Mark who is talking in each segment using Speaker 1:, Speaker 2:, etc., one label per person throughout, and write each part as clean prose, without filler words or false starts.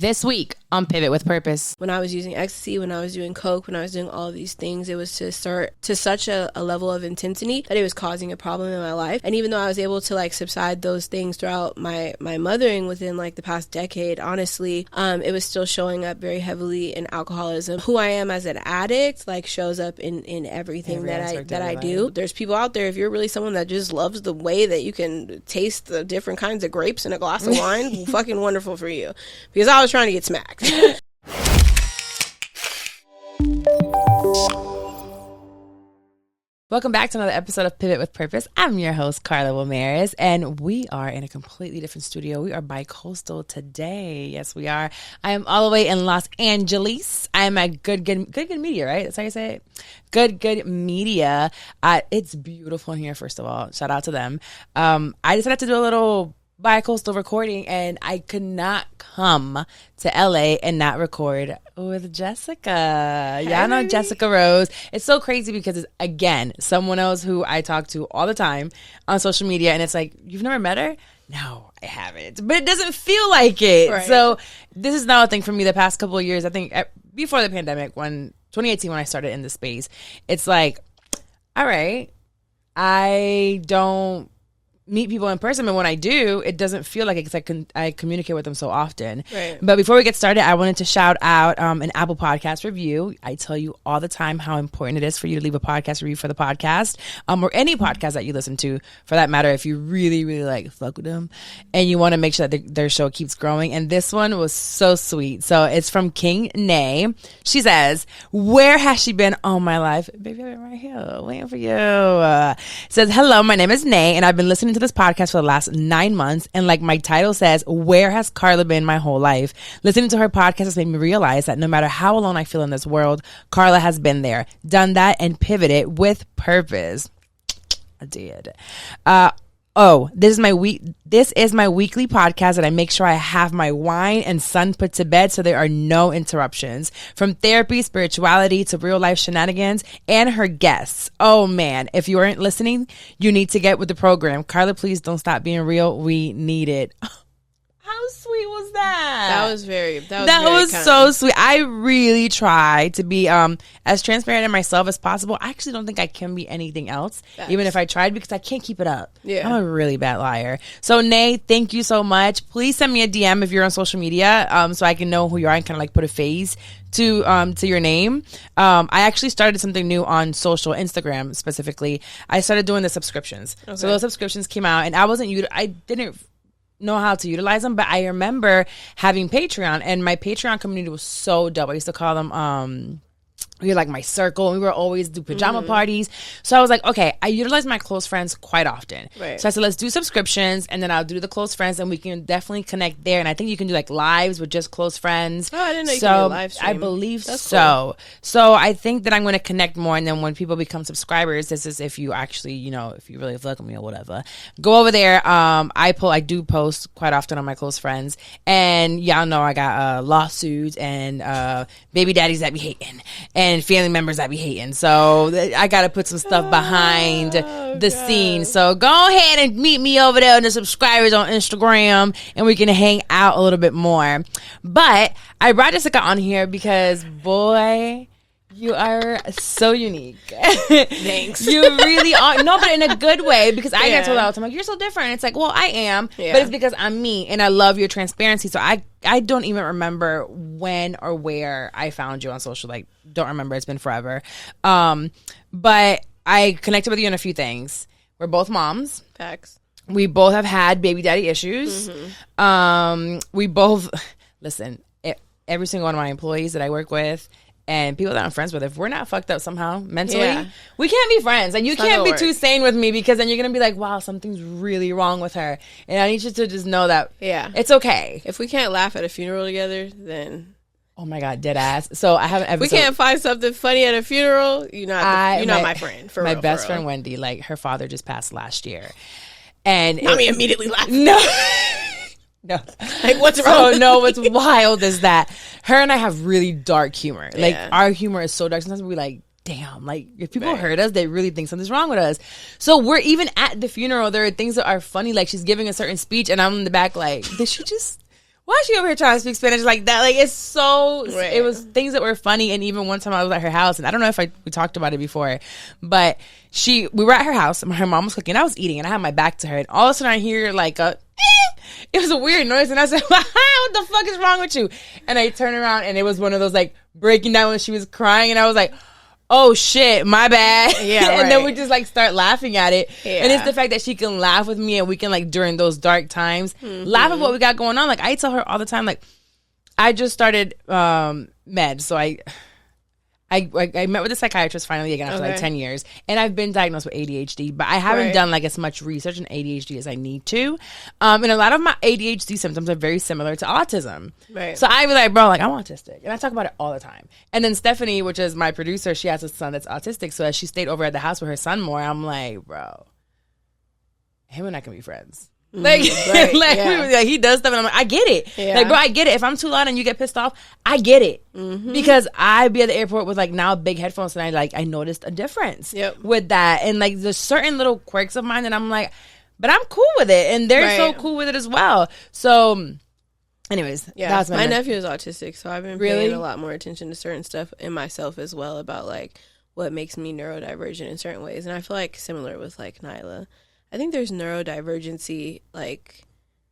Speaker 1: This week on Pivot with Purpose.
Speaker 2: When I was using ecstasy, when I was doing coke, when I was doing all of these things, it was to start to such a level of intensity that it was causing a problem in my life. And even though I was able to like subside those things throughout my mothering within like the past decade, honestly, it was still showing up very heavily in alcoholism. Who I am as an addict like shows up in everything that I do. There's people out there, if you're really someone that just loves the way that you can taste the different kinds of grapes in a glass of wine, fucking wonderful for you. Because I was trying to get smacked.
Speaker 1: Welcome back to another episode of Pivot with Purpose. I'm your host, Carla Ramirez, and we are in a completely different studio. We are bi-coastal today. Yes, we are. I am all the way in Los Angeles. I am at Good Media, right? That's how you say it? Good Media. It's beautiful in here, first of all. Shout out to them. I decided to do a little bi-coastal recording, and I could not come to LA and not record with Jessica.
Speaker 2: Hey.
Speaker 1: Y'all know Jessica Rose. It's so crazy because it's, again, someone else who I talk to all the time on social media, and it's like, you've never met her? No, I haven't. But it doesn't feel like it. Right. So this is now a thing for me the past couple of years. I think before the pandemic, 2018 when I started in the space, it's like, all right, I don't meet people in person, but when I do, it doesn't feel like it because I communicate with them so often.
Speaker 2: Right.
Speaker 1: But before we get started, I wanted to shout out an Apple Podcast review. I tell you all the time how important it is for you to leave a podcast review for the podcast, or any podcast that you listen to, for that matter, if you really, really like fuck with them and you want to make sure that their show keeps growing. And this one was so sweet. So it's from King Nay. She says, "Where has she been all my life?" Baby, I've been right here waiting for you. Says, "Hello, my name is Nay, and I've been listening to this podcast for the last 9 months, and like my title says, where has Carla been my whole life? Listening to her podcast has made me realize that no matter how alone I feel in this world, Carla has been there, done that, and pivoted with purpose." I did. This is my weekly podcast that I make sure I have my wine and son put to bed so there are no interruptions. From therapy, spirituality to real life shenanigans and her guests. Oh man, if you aren't listening, you need to get with the program. Carla, please don't stop being real. We need it. How sweet was that?
Speaker 2: That was very kind.
Speaker 1: So sweet. I really try to be as transparent in myself as possible. I actually don't think I can be anything else, even if I tried, because I can't keep it up.
Speaker 2: Yeah.
Speaker 1: I'm a really bad liar. So, Nay, thank you so much. Please send me a DM if you're on social media, so I can know who you are and kind of like put a face to your name. I actually started something new on social, Instagram specifically. I started doing the subscriptions. Okay. So those subscriptions came out, and I didn't know how to utilize them, but I remember having Patreon, and my Patreon community was so dope. I used to call them we were like my circle, and we were always do pajama parties. So I was like, okay, I utilize my close friends quite often.
Speaker 2: Right.
Speaker 1: So I said, let's do subscriptions, and then I'll do the close friends, and we can definitely connect there. And I think you can do like lives with just close friends.
Speaker 2: Oh, I didn't know you could do live stream.
Speaker 1: I believe
Speaker 2: That's
Speaker 1: so.
Speaker 2: Cool.
Speaker 1: So I think that I'm going to connect more, and then when people become subscribers, this is if you actually, if you really fuck with me or whatever, go over there. I do post quite often on my close friends, and y'all know I got lawsuits and baby daddies that be hating and family members that be hating. So I got to put some stuff behind the scenes. So go ahead and meet me over there in the subscribers on Instagram, and we can hang out a little bit more. But I brought Jessica on here because, boy, you are so unique.
Speaker 2: Thanks.
Speaker 1: You really are. No, but in a good way, because I get told all the time, like, you're so different. And it's like, well, I am, but it's because I'm me, and I love your transparency. So I don't even remember when or where I found you on social. Like, don't remember. It's been forever. But I connected with you on a few things. We're both moms.
Speaker 2: Facts.
Speaker 1: We both have had baby daddy issues. Mm-hmm. We both, listen, every single one of my employees that I work with and people that I'm friends with, if we're not fucked up somehow mentally, we can't be friends. And you can't be too sane with me, because then you're going to be like, wow, something's really wrong with her. And I need you to just know that it's okay.
Speaker 2: If we can't laugh at a funeral together, then...
Speaker 1: Oh my God, dead ass. So I have an episode.
Speaker 2: We can't find something funny at a funeral. You're not my friend.
Speaker 1: My best friend Wendy, like, her father just passed last year. And
Speaker 2: Mommy immediately laughed.
Speaker 1: No. No.
Speaker 2: Like, what's wrong?
Speaker 1: So, no, what's wild is that her and I have really dark humor. Like, our humor is so dark. Sometimes we're like, damn, like, if people heard us, they really think something's wrong with us. So we're even at the funeral. There are things that are funny. Like, she's giving a certain speech, and I'm in the back like, did she just... why is she over here trying to speak Spanish like that? Like, it's so,
Speaker 2: right.
Speaker 1: It was things that were funny. And even one time I was at her house, and I don't know if we talked about it before, but we were at her house, and her mom was cooking, and I was eating, and I had my back to her, and all of a sudden I hear like it was a weird noise, and I said, what the fuck is wrong with you? And I turned around, and it was one of those like breaking down when she was crying, and I was like, oh shit, my bad.
Speaker 2: Yeah,
Speaker 1: and then we just like start laughing at it.
Speaker 2: Yeah.
Speaker 1: And it's the fact that she can laugh with me, and we can like during those dark times laugh at what we got going on. Like I tell her all the time, like I just started med, so I met with a psychiatrist finally again after like 10 years, and I've been diagnosed with ADHD, but I haven't done like as much research on ADHD as I need to. And a lot of my ADHD symptoms are very similar to autism. Right. So I be like, bro, like I'm autistic, and I talk about it all the time. And then Stephanie, which is my producer, she has a son that's autistic. So as she stayed over at the house with her son more, I'm like, bro, him and I can be friends. Like, he does stuff, and I'm like, I get it. Yeah. Like, bro, I get it. If I'm too loud and you get pissed off, I get it. Because I be at the airport with like now big headphones, and I noticed a difference with that, and like there's certain little quirks of mine, and I'm like, but I'm cool with it, and they're so cool with it as well. So, anyways, that's
Speaker 2: my nephew is autistic, so I've been paying a lot more attention to certain stuff in myself as well about like what makes me neurodivergent in certain ways, and I feel like similar with like Nyla. I think there's neurodivergency like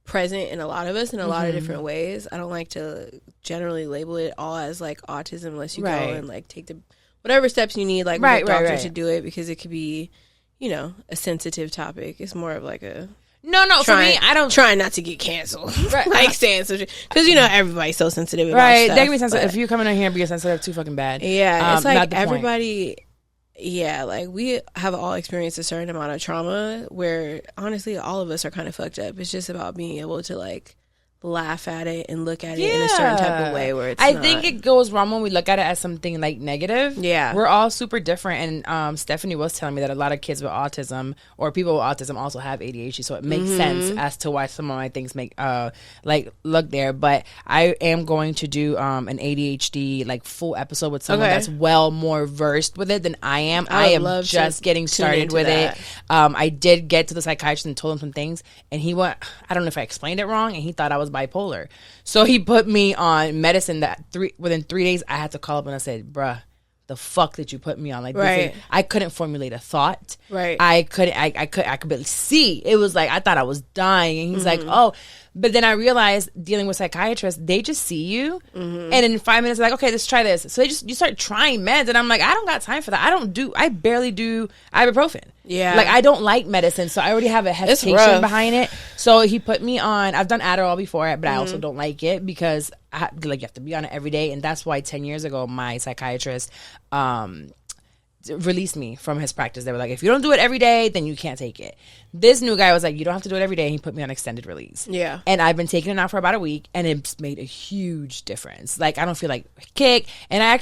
Speaker 2: present in a lot of us in a lot of different ways. I don't like to generally label it all as like autism unless you go and like take the whatever steps you need like with a doctor to do it, because it could be, you know, a sensitive topic. It's more of like a
Speaker 1: for me, I don't
Speaker 2: try not to get canceled. Like saying such because you know everybody's so sensitive about stuff.
Speaker 1: They can be sensitive. If you come in here and be sensitive too fucking bad.
Speaker 2: Yeah, it's like everybody. Yeah, like we have all experienced a certain amount of trauma where honestly all of us are kind of fucked up. It's just about being able to like laugh at it and look at it in a certain type of way where it's
Speaker 1: I think it goes wrong when we look at it as something like negative. Yeah. We're all super different, and Stephanie was telling me that a lot of kids with autism or people with autism also have ADHD, so it makes sense as to why some of my things make like look there. But I am going to do an ADHD like full episode with someone that's well more versed with it than I am. I am just getting started with it. I did get to the psychiatrist and told him some things, and he went, I don't know if I explained it wrong, and he thought I was bipolar. So he put me on medicine that within 3 days I had to call up and I said, bruh, the fuck did you put me on? Like, I couldn't formulate a thought. I could barely see. It was like I thought I was dying. And he's like, oh. But then I realized dealing with psychiatrists, they just see you, and in 5 minutes, they're like, okay, let's try this. So you start trying meds, and I'm like, I don't got time for that. I barely do ibuprofen. Yeah. Like, I don't like medicine, so I already have a hesitation behind it. So he put me on, I've done Adderall before, but I also don't like it because you have to be on it every day, and that's why 10 years ago, my psychiatrist released me from his practice. They were like, if you don't do it every day, then you can't take it. This new guy was like, you don't have to do it every day, and he put me on extended release. Yeah. And I've been taking it now for about a week, and it's made a huge difference. Like, I don't feel like a kick, and I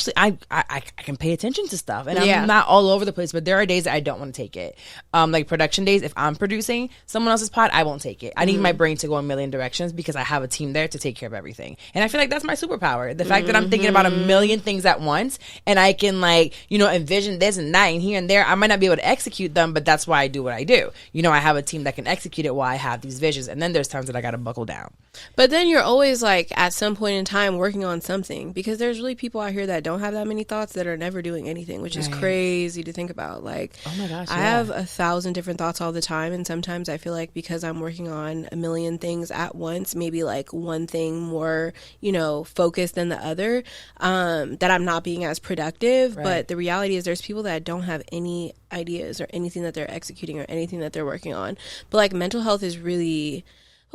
Speaker 1: can pay attention to stuff, and I'm not all over the place, but there are days that I don't want to take it. Like production days, if I'm producing someone else's pod, I won't take it. I need my brain to go a million directions because I have a team there to take care of everything. And I feel like that's my superpower. The fact that I'm thinking about a million things at once, and I can like, you know, envision this and that and here and there. I might not be able to execute them, but that's why I do what I do. You know, I have a team that can execute it while I have these visions, and then there's times that I gotta buckle down.
Speaker 2: But then you're always like at some point in time working on something, because there's really people out here that don't have that many thoughts that are never doing anything, which is crazy to think about. Like, oh my gosh, I have 1,000 different thoughts all the time, and sometimes I feel like because I'm working on a million things at once, maybe like one thing more, you know, focused than the other, that I'm not being as productive. But the reality is there's people that don't have any ideas or anything that they're executing or anything that they're working on. But like mental health is really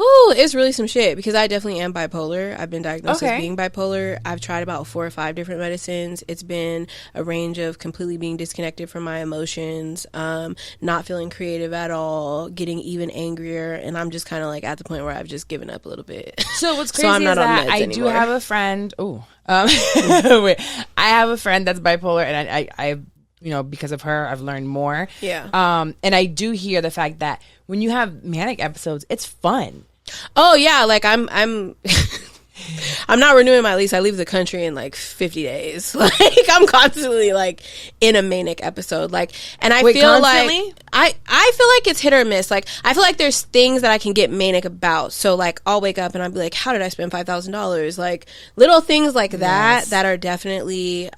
Speaker 2: it's really some shit, because I definitely am bipolar. I've been diagnosed as being bipolar. I've tried about 4 or 5 different medicines. It's been a range of completely being disconnected from my emotions, not feeling creative at all, getting even angrier, and I'm just kind of like at the point where I've just given up a little bit.
Speaker 1: So what's crazy is that I do have a friend. I have a friend that's bipolar, and I you know, because of her, I've learned more. Yeah. And I do hear the fact that when you have manic episodes, it's fun.
Speaker 2: Oh yeah, like I'm not renewing my lease. I leave the country in like 50 days. Like I'm constantly like in a manic episode. Like, and I feel constantly? I feel like it's hit or miss. Like, I feel like there's things that I can get manic about. So, like, I'll wake up and I'll be like, how did I spend $5,000? Like, little things like that that are definitely,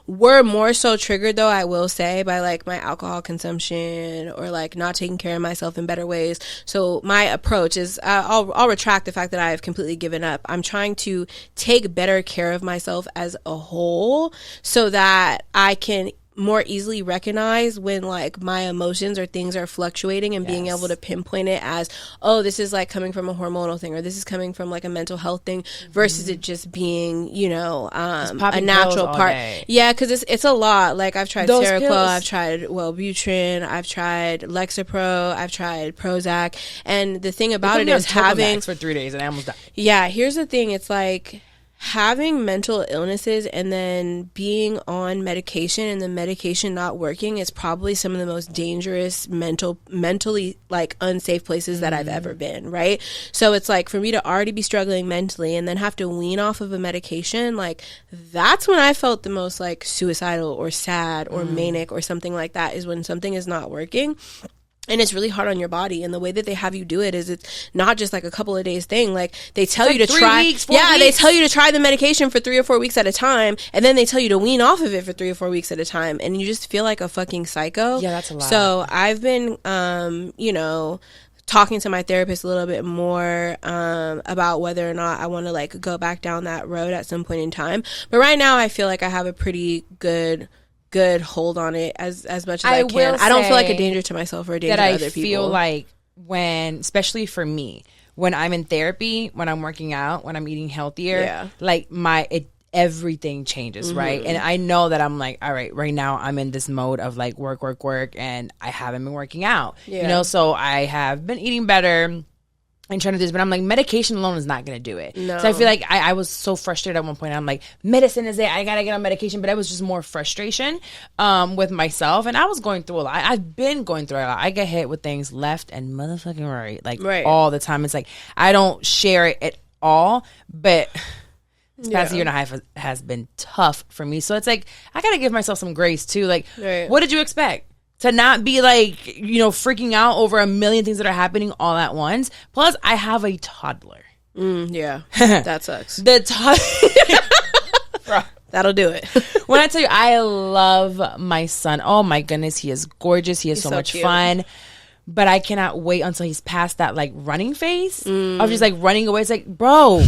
Speaker 2: were more so triggered, though, I will say, by, like, my alcohol consumption or, like, not taking care of myself in better ways. So, my approach is, I'll retract the fact that I have completely given up. I'm trying to take better care of myself as a whole so that I can more easily recognize when, like, my emotions or things are fluctuating and being able to pinpoint it as, oh, this is, like, coming from a hormonal thing, or this is coming from, like, a mental health thing, versus it just being, you know, a natural part. Yeah, because it's a lot. Like, I've tried Seroquel, I've tried Wellbutrin, I've tried Lexapro, I've tried Prozac, and the thing about it is having
Speaker 1: for 3 days and I almost died.
Speaker 2: Yeah, here's the thing. It's like, having mental illnesses and then being on medication and the medication not working is probably some of the most dangerous mentally, like, unsafe places that I've ever been, right? So it's like, for me to already be struggling mentally and then have to wean off of a medication, like, that's when I felt the most, like, suicidal or sad or manic or something like that, is when something is not working. And it's really hard on your body. And the way that they have you do it is, it's not just like a couple of days thing. Like, they tell you to try. 4 weeks. They tell you to try the medication for 3 or 4 weeks at a time. And then they tell you to wean off of it for 3 or 4 weeks at a time. And you just feel like a fucking psycho.
Speaker 1: Yeah, that's a lot.
Speaker 2: So I've been, you know, talking to my therapist a little bit more about whether or not I want to, like, go back down that road at some point in time. But right now I feel like I have a pretty good hold on it as much as I can. I don't feel like a danger to myself or a danger to other people.
Speaker 1: I feel like when, especially for me, when I'm in therapy, when I'm working out, when I'm eating healthier, like, everything changes, right? And I know that I'm like, all right now I'm in this mode of, like, work, and I haven't been working out, you know, so I have been eating better and trying to do this, but I'm like, medication alone is not going to do it. No. So I feel like I was so frustrated at one point. I'm like, medicine is it. I got to get on medication. But it was just more frustration with myself. And I was going through a lot. I've been going through a lot. I get hit with things left and motherfucking right. Like, all the time. It's like, I don't share it at all. But this past year and a half has been tough for me. So it's like, I got to give myself some grace too. Like, what did you expect? To not be, like, you know, freaking out over a million things that are happening all at once. Plus, I have a toddler.
Speaker 2: That sucks.
Speaker 1: The toddler.
Speaker 2: That'll do it.
Speaker 1: When I tell you, I love my son. Oh, my goodness. He is gorgeous. He's so much fun. But I cannot wait until he's past that, like, running phase. Of just, like, running away. It's like, bro,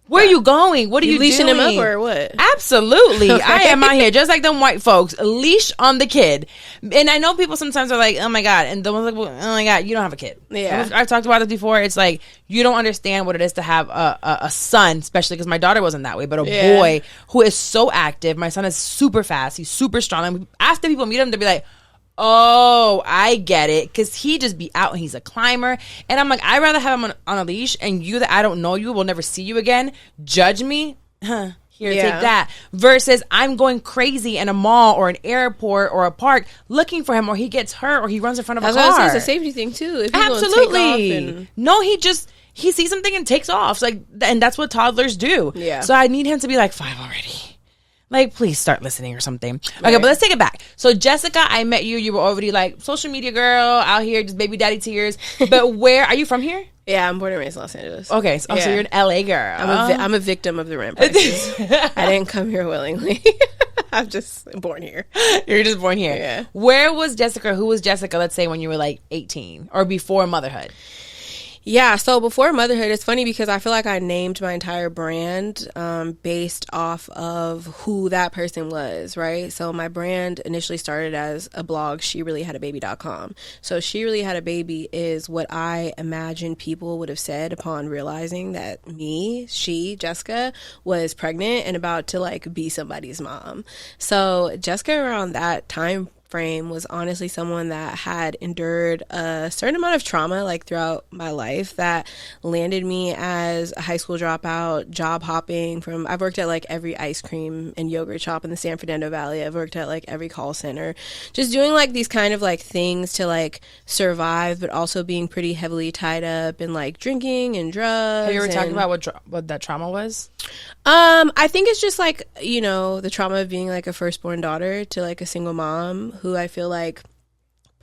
Speaker 1: where are you going? What are you
Speaker 2: leashing
Speaker 1: doing?
Speaker 2: him up or what?
Speaker 1: Absolutely. Okay. I am out here just like them white folks. Leash on the kid. And I know people sometimes are like, oh my God. And the one's like, well, oh my God, you don't have a kid. Yeah. I've talked about this before. It's like, you don't understand what it is to have a son, especially because my daughter wasn't that way, but a boy who is so active. My son is super fast. He's super strong. And after people meet him, they'll be like, oh, I get it. Because he just be out and he's a climber. And I'm like, I'd rather have him on a leash and you that I don't know you, will never see you again, judge me. Here, take that. Versus I'm going crazy in a mall or an airport or a park looking for him, or he gets hurt or he runs in front of a car.
Speaker 2: That's what I was it's a safety thing too. If
Speaker 1: Absolutely. No, he sees something and takes off. So, like, and that's what toddlers do. Yeah. So I need him to be like 5 already. Like, please start listening or something. Okay, but let's take it back. So, Jessica, I met you. You were already, like, social media girl out here, just baby daddy tears. But where are you from here?
Speaker 2: Yeah, I'm born and raised in Los Angeles.
Speaker 1: Okay, so you're an LA girl.
Speaker 2: I'm a victim of the rent prices. I didn't come here willingly. I'm just born here.
Speaker 1: You're just born here.
Speaker 2: Yeah.
Speaker 1: Where was Jessica? Who was Jessica, let's say, when you were, like, 18 or before motherhood?
Speaker 2: Yeah, so before motherhood, it's funny because I feel like I named my entire brand based off of who that person was, right? So my brand initially started as a blog, SheReallyHadABaby.com. So She Really Had a Baby is what I imagine people would have said upon realizing that Jessica, was pregnant and about to, like, be somebody's mom. So Jessica, around that time frame, was honestly someone that had endured a certain amount of trauma, like, throughout my life, that landed me as a high school dropout, job hopping from, I've worked at, like, every ice cream and yogurt shop in the San Fernando Valley. I've worked at, like, every call center, just doing, like, these kind of, like, things to, like, survive, but also being pretty heavily tied up in, like, drinking and drugs.
Speaker 1: Have you ever talked about what that trauma was?
Speaker 2: I think it's just, like, you know, the trauma of being, like, a firstborn daughter to, like, a single mom who I feel like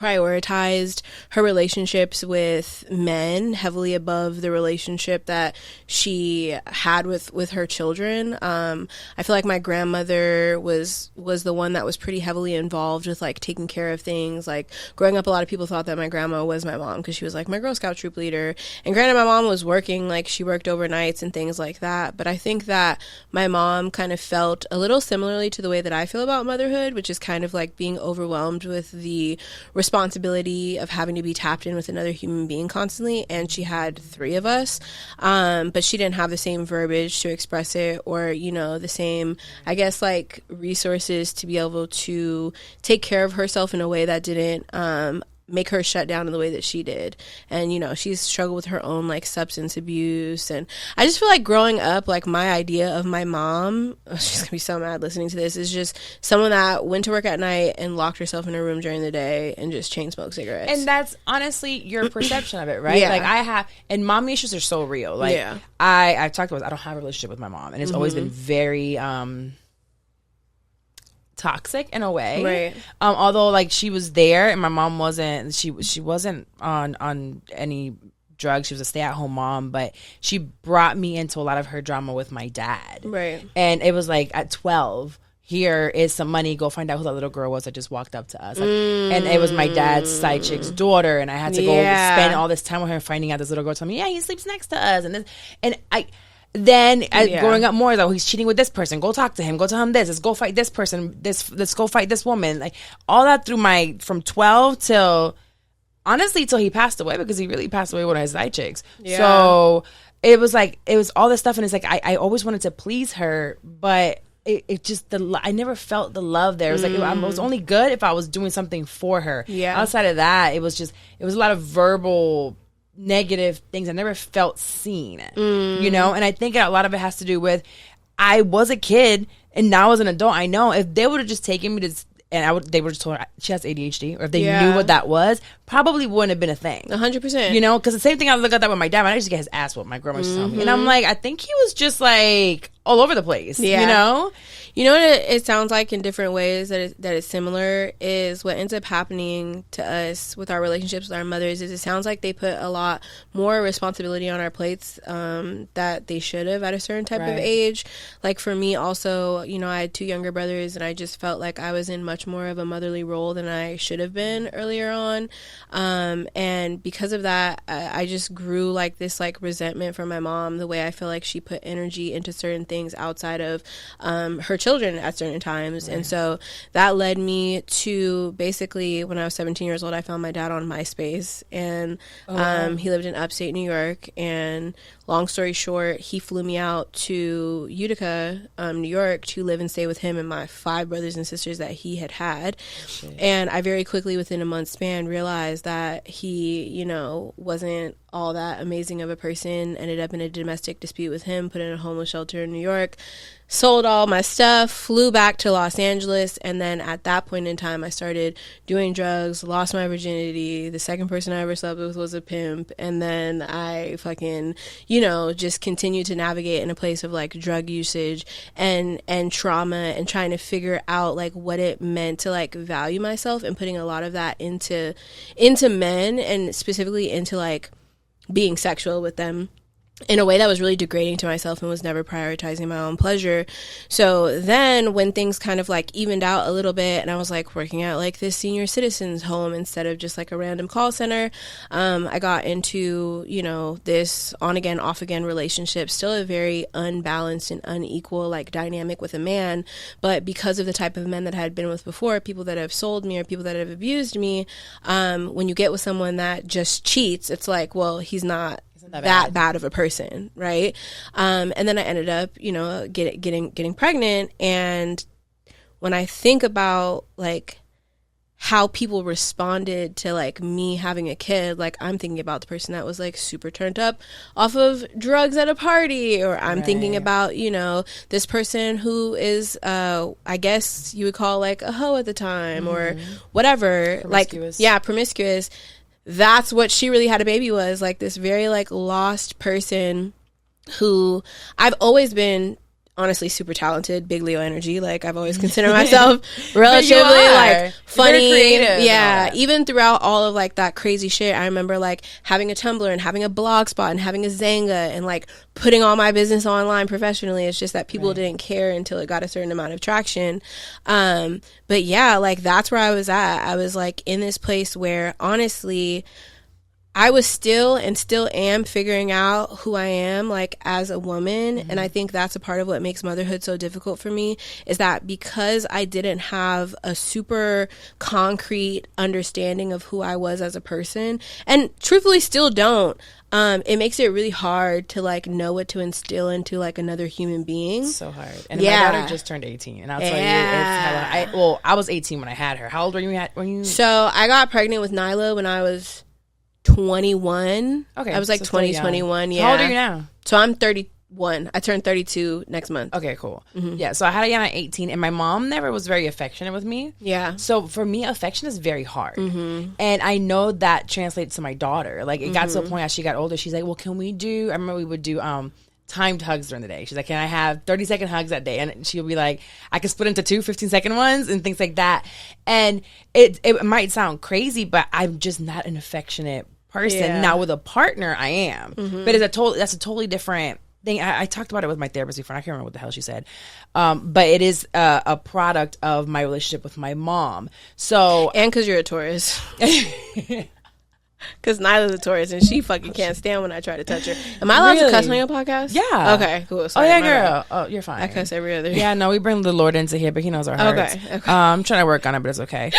Speaker 2: prioritized her relationships with men heavily above the relationship that she had with her children. I feel like my grandmother was the one that was pretty heavily involved with like taking care of things. Like growing up, a lot of people thought that my grandma was my mom because she was like my Girl Scout troop leader. And granted, my mom was working, like she worked overnights and things like that. But I think that my mom kind of felt a little similarly to the way that I feel about motherhood, which is kind of like being overwhelmed with the responsibility of having to be tapped in with another human being constantly. And she had 3 of us, but she didn't have the same verbiage to express it, or the same, I guess, like resources to be able to take care of herself in a way that didn't make her shut down in the way that she did. And she's struggled with her own like substance abuse. And I just feel like growing up, like my idea of my mom, she's gonna be so mad listening to this, is just someone that went to work at night and locked herself in her room during the day and just chain smoked cigarettes.
Speaker 1: And that's honestly your perception of it, right?
Speaker 2: Yeah.
Speaker 1: Like I have, and mommy issues are so real. Like I've talked about, I don't have a relationship with my mom, and it's always been very toxic in a way,
Speaker 2: right?
Speaker 1: Although like she was there, and my mom wasn't. She wasn't on any drugs. She was a stay-at-home mom, but she brought me into a lot of her drama with my dad,
Speaker 2: right?
Speaker 1: And it was like at 12, here is some money, go find out who that little girl was that just walked up to us, like, and it was my dad's side chick's daughter, and I had to go spend all this time with her, finding out this little girl told me, yeah, he sleeps next to us, and this, and I. Then growing up more, though, he's cheating with this person. Go talk to him. Go tell him this. Let's go fight this person. Let's go fight this woman. Like all that through from 12 till honestly till he passed away, because he really passed away with one of his side chicks. Yeah. So it was all this stuff, and it's like I always wanted to please her, but it just I never felt the love there. It was like it was only good if I was doing something for her. Yeah. Outside of that, it was a lot of verbal negative things. I never felt seen, and I think a lot of it has to do with I was a kid and now as an adult, I know if they would have just taken me to, and they would just told her she has ADHD, or if they knew what that was, probably wouldn't have been a thing.
Speaker 2: 100%.
Speaker 1: Because the same thing I look at that with my dad. I used to get his ass whooped. My grandma used to tell me, and I'm like, I think he was just like all over the place.
Speaker 2: You know what it sounds like in different ways that is similar is what ends up happening to us with our relationships with our mothers is it sounds like they put a lot more responsibility on our plates that they should have at a certain type of age. Like for me also, I had 2 younger brothers, and I just felt like I was in much more of a motherly role than I should have been earlier on. And because of that, I just grew like this like resentment from my mom, the way I feel like she put energy into certain things outside of her children at certain times. And so that led me to basically when I was 17 years old, I found my dad on MySpace, and he lived in upstate New York, and long story short, he flew me out to Utica, New York, to live and stay with him and my 5 brothers and sisters that he had. And I very quickly, within a month span, realized that he, wasn't all that amazing of a person. Ended up in a domestic dispute with him, put in a homeless shelter in New York, sold all my stuff, flew back to Los Angeles, and then at that point in time, I started doing drugs, lost my virginity. The second person I ever slept with was a pimp, and then I fucking, just continued to navigate in a place of like drug usage and trauma, and trying to figure out like what it meant to like value myself, and putting a lot of that into men, and specifically into like being sexual with them in a way that was really degrading to myself and was never prioritizing my own pleasure. So then when things kind of like evened out a little bit, and I was like working at like this senior citizens home instead of just like a random call center, I got into, this on again, off again relationship, still a very unbalanced and unequal like dynamic with a man. But because of the type of men that I had been with before, people that have sold me or people that have abused me, when you get with someone that just cheats, it's like, well, he's not that bad of a person, right? And then I ended up, getting pregnant. And when I think about like how people responded to like me having a kid, like I'm thinking about the person that was like super turned up off of drugs at a party, or I'm thinking about, this person who is, I guess you would call like a hoe at the time, or whatever, promiscuous. Promiscuous. That's what she really had a baby was, like this very like lost person who I've always been honestly super talented, big Leo energy. Like I've always considered myself relatively like funny. Yeah, even throughout all of like that crazy shit, I remember like having a Tumblr and having a blog spot and having a Zanga and like putting all my business online professionally. It's just that people didn't care until it got a certain amount of traction. But yeah, like that's where I was at. I was like in this place where honestly I was still and still am figuring out who I am like as a woman. And I think that's a part of what makes motherhood so difficult for me, is that because I didn't have a super concrete understanding of who I was as a person, and truthfully still don't, it makes it really hard to like know what to instill into like another human being.
Speaker 1: So hard. And my daughter just turned 18, and I'll tell you, it's hella, I was 18 when I had her. How old were you when you?
Speaker 2: So I got pregnant with Nyla when I was 21.
Speaker 1: Okay,
Speaker 2: I was like 21. Yeah.
Speaker 1: How old are you now?
Speaker 2: So I'm 31. I turned 32 next month.
Speaker 1: Okay, cool. Yeah, so I had Ayana at 18, and my mom never was very affectionate with me.
Speaker 2: Yeah.
Speaker 1: So for me, affection is very hard. And I know that translates to my daughter. Like, it got to a point as she got older, she's like, well, can we do, I remember we would do timed hugs during the day. She's like, can I have 30-second hugs that day? And she'll be like, I can split into 2 15-second ones and things like that. And it might sound crazy, but I'm just not an affectionate person. Yeah. Now with a partner, I am. But that's a totally different thing. I talked about it with my therapist before. I can't remember what the hell she said. But it is a product of my relationship with my mom. So,
Speaker 2: and because you're a Taurus. Because Nyla's a Taurus and she fucking can't stand when I try to touch her. Am I allowed to cuss on your podcast?
Speaker 1: Yeah.
Speaker 2: Okay, cool. Sorry,
Speaker 1: oh, yeah, girl. Oh, you're fine.
Speaker 2: I cuss every other.
Speaker 1: Yeah, no, we bring the Lord into here, but he knows our hearts.
Speaker 2: Okay.
Speaker 1: I'm trying to work on it, but it's okay.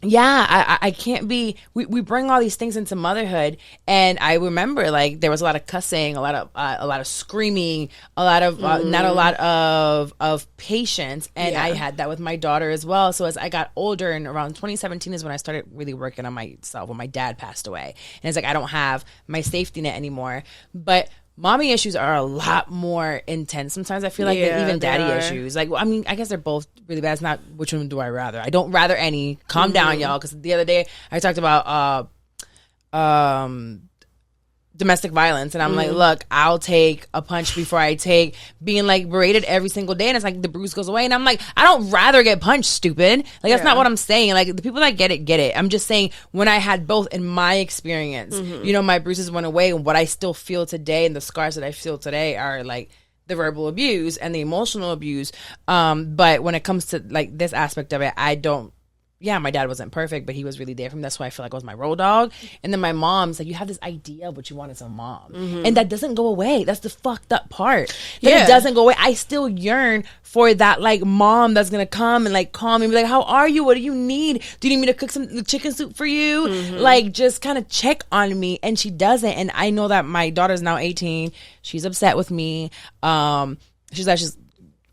Speaker 1: Yeah, I can't be. We bring all these things into motherhood, and I remember like there was a lot of cussing, a lot of screaming, a lot of not a lot of patience, and I had that with my daughter as well. So as I got older, and around 2017 is when I started really working on myself when my dad passed away, and it's like I don't have my safety net anymore, but mommy issues are a lot more intense sometimes, I feel like, than even daddy issues. Like, I mean, I guess they're both really bad. It's not which one do I rather. I don't rather any. Calm down, y'all, because the other day I talked about domestic violence, and I'm like, look, I'll take a punch before I take being like berated every single day, and it's like the bruise goes away, and I'm like, I don't rather get punched, stupid. Like, that's not what I'm saying. Like, the people that get it. I'm just saying, when I had both in my experience, you know, my bruises went away, and what I still feel today and the scars that I feel today are like the verbal abuse and the emotional abuse. But when it comes to like this aspect of it, I don't. Yeah, my dad wasn't perfect, but he was really there for me. That's why I feel like I was my road dog. And then my mom's like, you have this idea of what you want as a mom. And that doesn't go away. That's the fucked up part. That it doesn't go away. I still yearn for that, like, mom that's going to come and, like, call me and be like, how are you? What do you need? Do you need me to cook some chicken soup for you? Like, just kind of check on me. And she doesn't. And I know that my daughter's now 18. She's upset with me.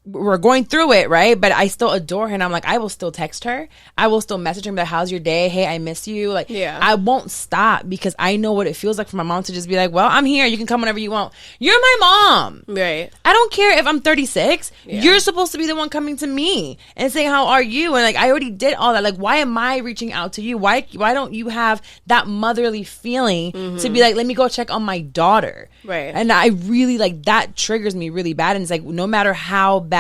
Speaker 1: We're going through it, right? But I still adore her, and I'm like, I will still text her. I will still message her, like, how's your day? Hey, I miss you. Like, I won't stop, because I know what it feels like for my mom to just be like, well, I'm here. You can come whenever you want. You're my mom. Right. I don't care if I'm 36. You're supposed to be the one coming to me and saying, how are you? And like, I already did all that. Like, why am I reaching out to you? Why don't you have that motherly feeling to be like, let me go check on my daughter? Right. And I really, like, that triggers me really bad. And it's like, no matter how bad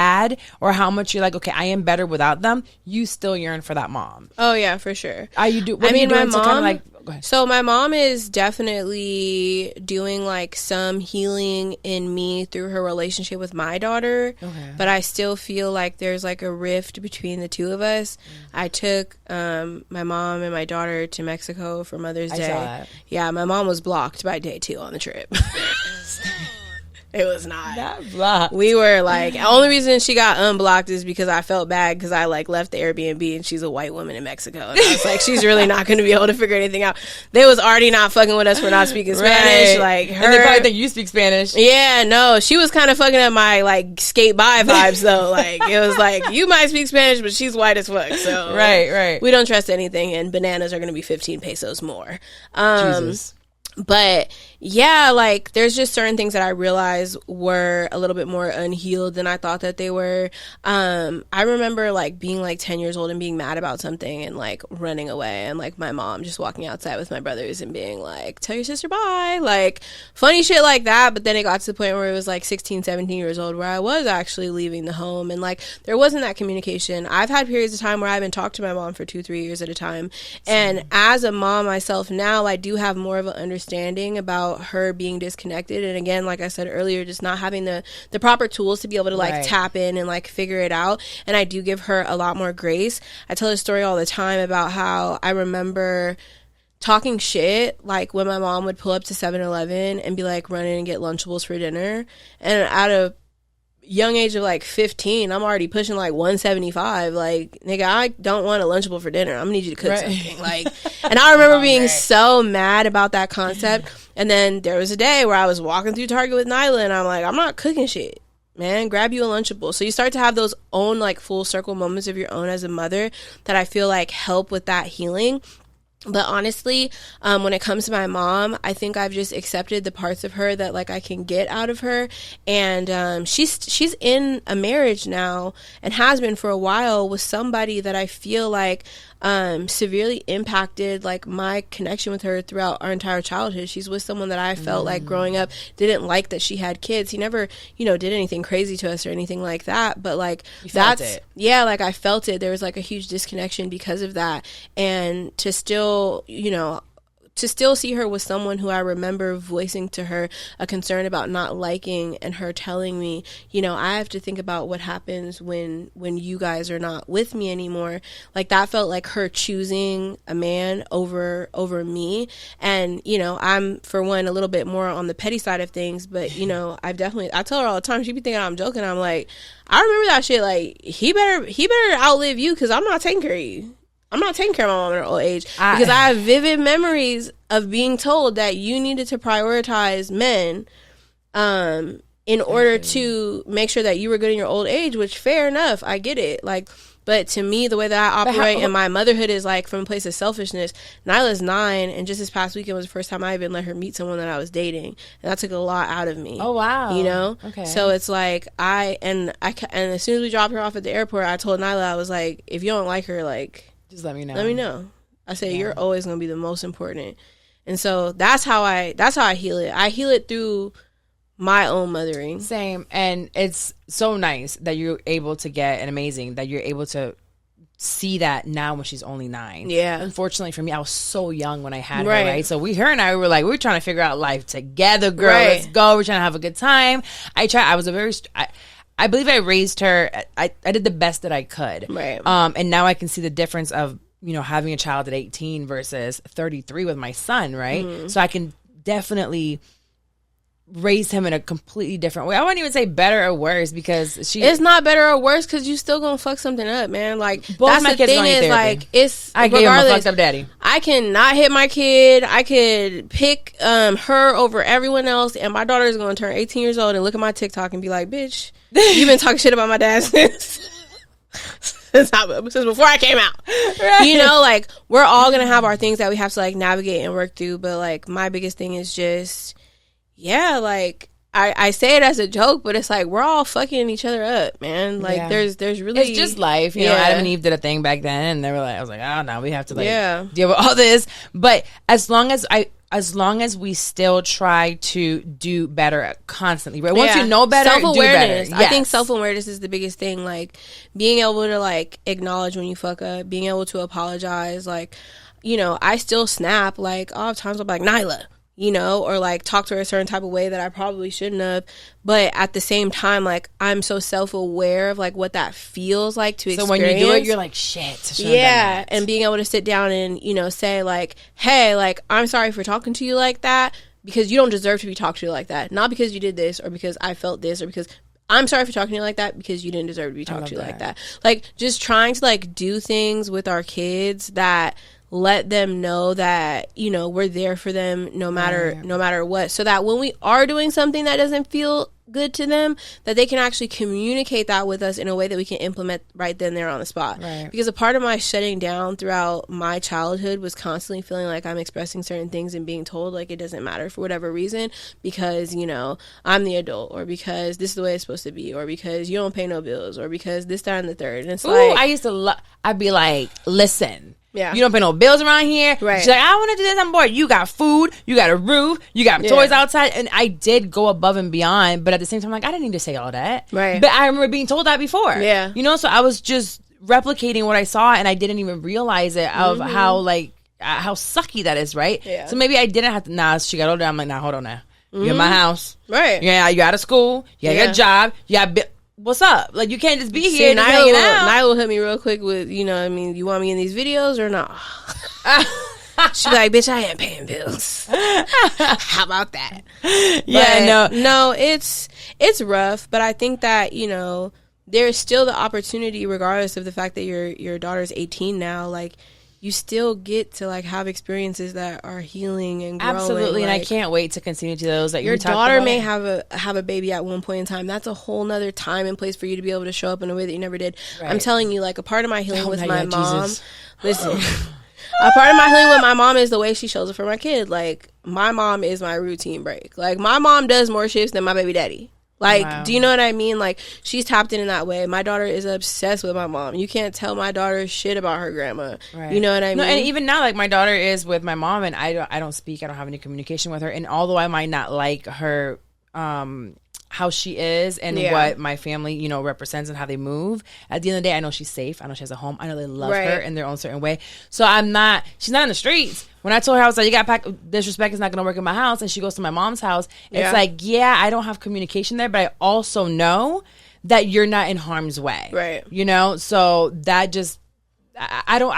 Speaker 1: or how much you're like, okay, I am better without them, you still yearn for that mom.
Speaker 2: Oh yeah, for sure.
Speaker 1: What are you doing to kind of like, go ahead.
Speaker 2: So my mom is definitely doing like some healing in me through her relationship with my daughter. Okay. But I still feel like there's like a rift between the two of us. I took my mom and my daughter to Mexico for Mother's Day.
Speaker 1: Saw that.
Speaker 2: Yeah, my mom was blocked by day 2 on the trip. It was not
Speaker 1: blocked.
Speaker 2: We were like, the only reason she got unblocked is because I felt bad because I like left the Airbnb and she's a white woman in Mexico, and I was like, she's really not going to be able to figure anything out. They was already not fucking with us for not speaking Spanish. Like, her,
Speaker 1: and they probably think you speak Spanish.
Speaker 2: Yeah, no, she was kind of fucking up my like skate by vibes though. Like, it was like, you might speak Spanish, but she's white as fuck. So
Speaker 1: right,
Speaker 2: we don't trust anything, and bananas are going to be 15 pesos more.
Speaker 1: Jesus.
Speaker 2: But yeah, like there's just certain things that I realized were a little bit more unhealed than I thought that they were. I remember like being like 10 years old and being mad about something and like running away, and like my mom just walking outside with my brothers and being like, tell your sister bye, like funny shit like that. But then it got to the point where it was like 16, 17 years old where I was actually leaving the home, and like there wasn't that communication. I've had periods of time where I haven't talked to my mom for 2-3 years at a time. And as a mom myself now, I do have more of an understanding about her being disconnected. And again, like I said earlier, just not having the proper tools to be able to like tap in and like figure it out. And I do give her a lot more grace. I tell this story all the time about how I remember talking shit like when my mom would pull up to 7-Eleven and be like running and get Lunchables for dinner. And at a young age of like 15, I'm already pushing like 175. Like, nigga, I don't want a Lunchable for dinner. I'm gonna need you to cook something. Like, and I remember being so mad about that concept. And then there was a day where I was walking through Target with Nyla, and I'm like, I'm not cooking shit, man. Grab you a Lunchable. So you start to have those own like full circle moments of your own as a mother that I feel like help with that healing. But honestly, when it comes to my mom, I think I've just accepted the parts of her that like I can get out of her. And she's in a marriage now and has been for a while with somebody that I feel like severely impacted like my connection with her throughout our entire childhood. She's with someone that I felt like growing up didn't like that she had kids. He never, did anything crazy to us or anything like that. But like yeah, like I felt it. There was like a huge disconnection because of that. And to still see her with someone who I remember voicing to her a concern about not liking, and her telling me, I have to think about what happens when you guys are not with me anymore. Like that felt like her choosing a man over me. And, I'm for one a little bit more on the petty side of things, but I tell her all the time, she be thinking I'm joking. I'm like, I remember that shit. Like he better outlive you, because I'm not taking care of you. I'm not taking care of my mom in her old age, because I have vivid memories of being told that you needed to prioritize men in order to make sure that you were good in your old age, which fair enough. I get it. Like, but to me, the way that I operate in my motherhood is like from a place of selfishness. Nyla's 9, and just this past weekend was the first time I even let her meet someone that I was dating, and that took a lot out of me.
Speaker 1: Oh wow!
Speaker 2: Okay. So it's like and as soon as we dropped her off at the airport, I told Nyla, I was like, if you don't like her, like, just let me know. Let me know. I say you're always going to be the most important. And so that's how I heal it. I heal it through my own mothering.
Speaker 1: Same. And it's so nice that you're able to get, and amazing that you're able to see that now when she's only 9.
Speaker 2: Yeah.
Speaker 1: Unfortunately for me, I was so young when I had her, right? So her and I were trying to figure out life together, girl. Right. Let's go. We're trying to have a good time. I believe I raised her. I did the best that I could.
Speaker 2: Right.
Speaker 1: And now I can see the difference of, having a child at 18 versus 33 with my son, right? Mm-hmm. So I can definitely raise him in a completely different way. I wouldn't even say better or worse, because
Speaker 2: it's not better or worse, because you still gonna fuck something up, man. Like,
Speaker 1: both
Speaker 2: that's
Speaker 1: my
Speaker 2: the
Speaker 1: kids
Speaker 2: thing is, like, it's
Speaker 1: I gave him a fucked up daddy.
Speaker 2: I cannot hit my kid. I could pick her over everyone else, and my daughter is gonna turn 18 years old and look at my TikTok and be like, bitch, you've been talking shit about my dad since before I came out. Right. Like, we're all gonna have our things that we have to like navigate and work through. But like, my biggest thing is just, like, I say it as a joke, but it's like we're all fucking each other up, man. Like, there's really,
Speaker 1: it's just life. Adam and Eve did a thing back then, and they were like, I was like, oh no, we have to like deal with all this. But as long as we still try to do better constantly, right? Once you know better,
Speaker 2: self-awareness.
Speaker 1: do better. Yes.
Speaker 2: I think self-awareness is the biggest thing. Like, being able to like acknowledge when you fuck up, being able to apologize. Like, I still snap. Like, all times I'm like, Nyla, or like talk to her a certain type of way that I probably shouldn't have. But at the same time, like, I'm so self-aware of like what that feels like to experience. So when you do it,
Speaker 1: you're like, shit.
Speaker 2: Yeah. And being able to sit down and, say like, hey, like, I'm sorry for talking to you like that, because you don't deserve to be talked to like that. Not because you did this, or because I felt this, or because I'm sorry for talking to you like that, because you didn't deserve to be talked to like that. Like, just trying to like do things with our kids that let them know that, we're there for them no matter what, so that when we are doing something that doesn't feel good to them, that they can actually communicate that with us in a way that we can implement right then there on the spot.
Speaker 1: Right.
Speaker 2: Because a part of my shutting down throughout my childhood was constantly feeling like I'm expressing certain things and being told like it doesn't matter for whatever reason, because, you know, I'm the adult, or because this is the way it's supposed to be, or because you don't pay no bills, or because this, that, and the third. And it's
Speaker 1: I used to I'd be like, listen,
Speaker 2: yeah,
Speaker 1: you don't pay no bills around here.
Speaker 2: Right.
Speaker 1: She's like, I want to do this. I'm bored. You got food. You got a roof. You got toys outside. And I did go above and beyond. But at the same time, like, I didn't need to say all that.
Speaker 2: Right.
Speaker 1: But I remember being told that before.
Speaker 2: Yeah.
Speaker 1: You know, so I was just replicating what I saw, and I didn't even realize it of how, like, how sucky that is, right?
Speaker 2: Yeah.
Speaker 1: So maybe I didn't have to, as she got older, I'm like, nah, hold on now. You're in my house.
Speaker 2: Right.
Speaker 1: Yeah, you out of school. You got a job. You got what's up? Like, you can't just be here just hanging out.
Speaker 2: Nyla hit me real quick with, you know, I mean, you want me in these videos or not? She be like, bitch, I ain't paying bills. How about that?
Speaker 1: Yeah,
Speaker 2: no, it's rough, but I think that, you know, there's still the opportunity, regardless of the fact that your daughter's 18 now, like, you still get to, like, have experiences that are healing and growing.
Speaker 1: Absolutely,
Speaker 2: like,
Speaker 1: and I can't wait to continue to those that
Speaker 2: your
Speaker 1: you talked
Speaker 2: daughter
Speaker 1: about.
Speaker 2: may have a baby at one point in time. That's a whole nother time and place for you to be able to show up in a way that you never did.
Speaker 1: Right.
Speaker 2: I'm telling you, like, a part of my healing with my mom.
Speaker 1: Jesus.
Speaker 2: Listen, a part of my healing with my mom is the way she shows up for my kid. Like, my mom is my routine break. Like, my mom does more shifts than my baby daddy. Like, wow. Do you know what I mean? Like, she's tapped in that way. My daughter is obsessed with my mom. You can't tell my daughter shit about her grandma. Right. You know what I mean?
Speaker 1: No, and even now, like, my daughter is with my mom, and I don't speak. I don't have any communication with her. And although I might not like her, how she is and what my family, you know, represents and how they move, at the end of the day, I know she's safe. I know she has a home. I know they love her in their own certain way. So she's not in the streets. When I told her, I was like, you got pack, disrespect is not going to work in my house, and she goes to my mom's house, it's like, I don't have communication there, but I also know that you're not in harm's way. Right. You know? So that just, I don't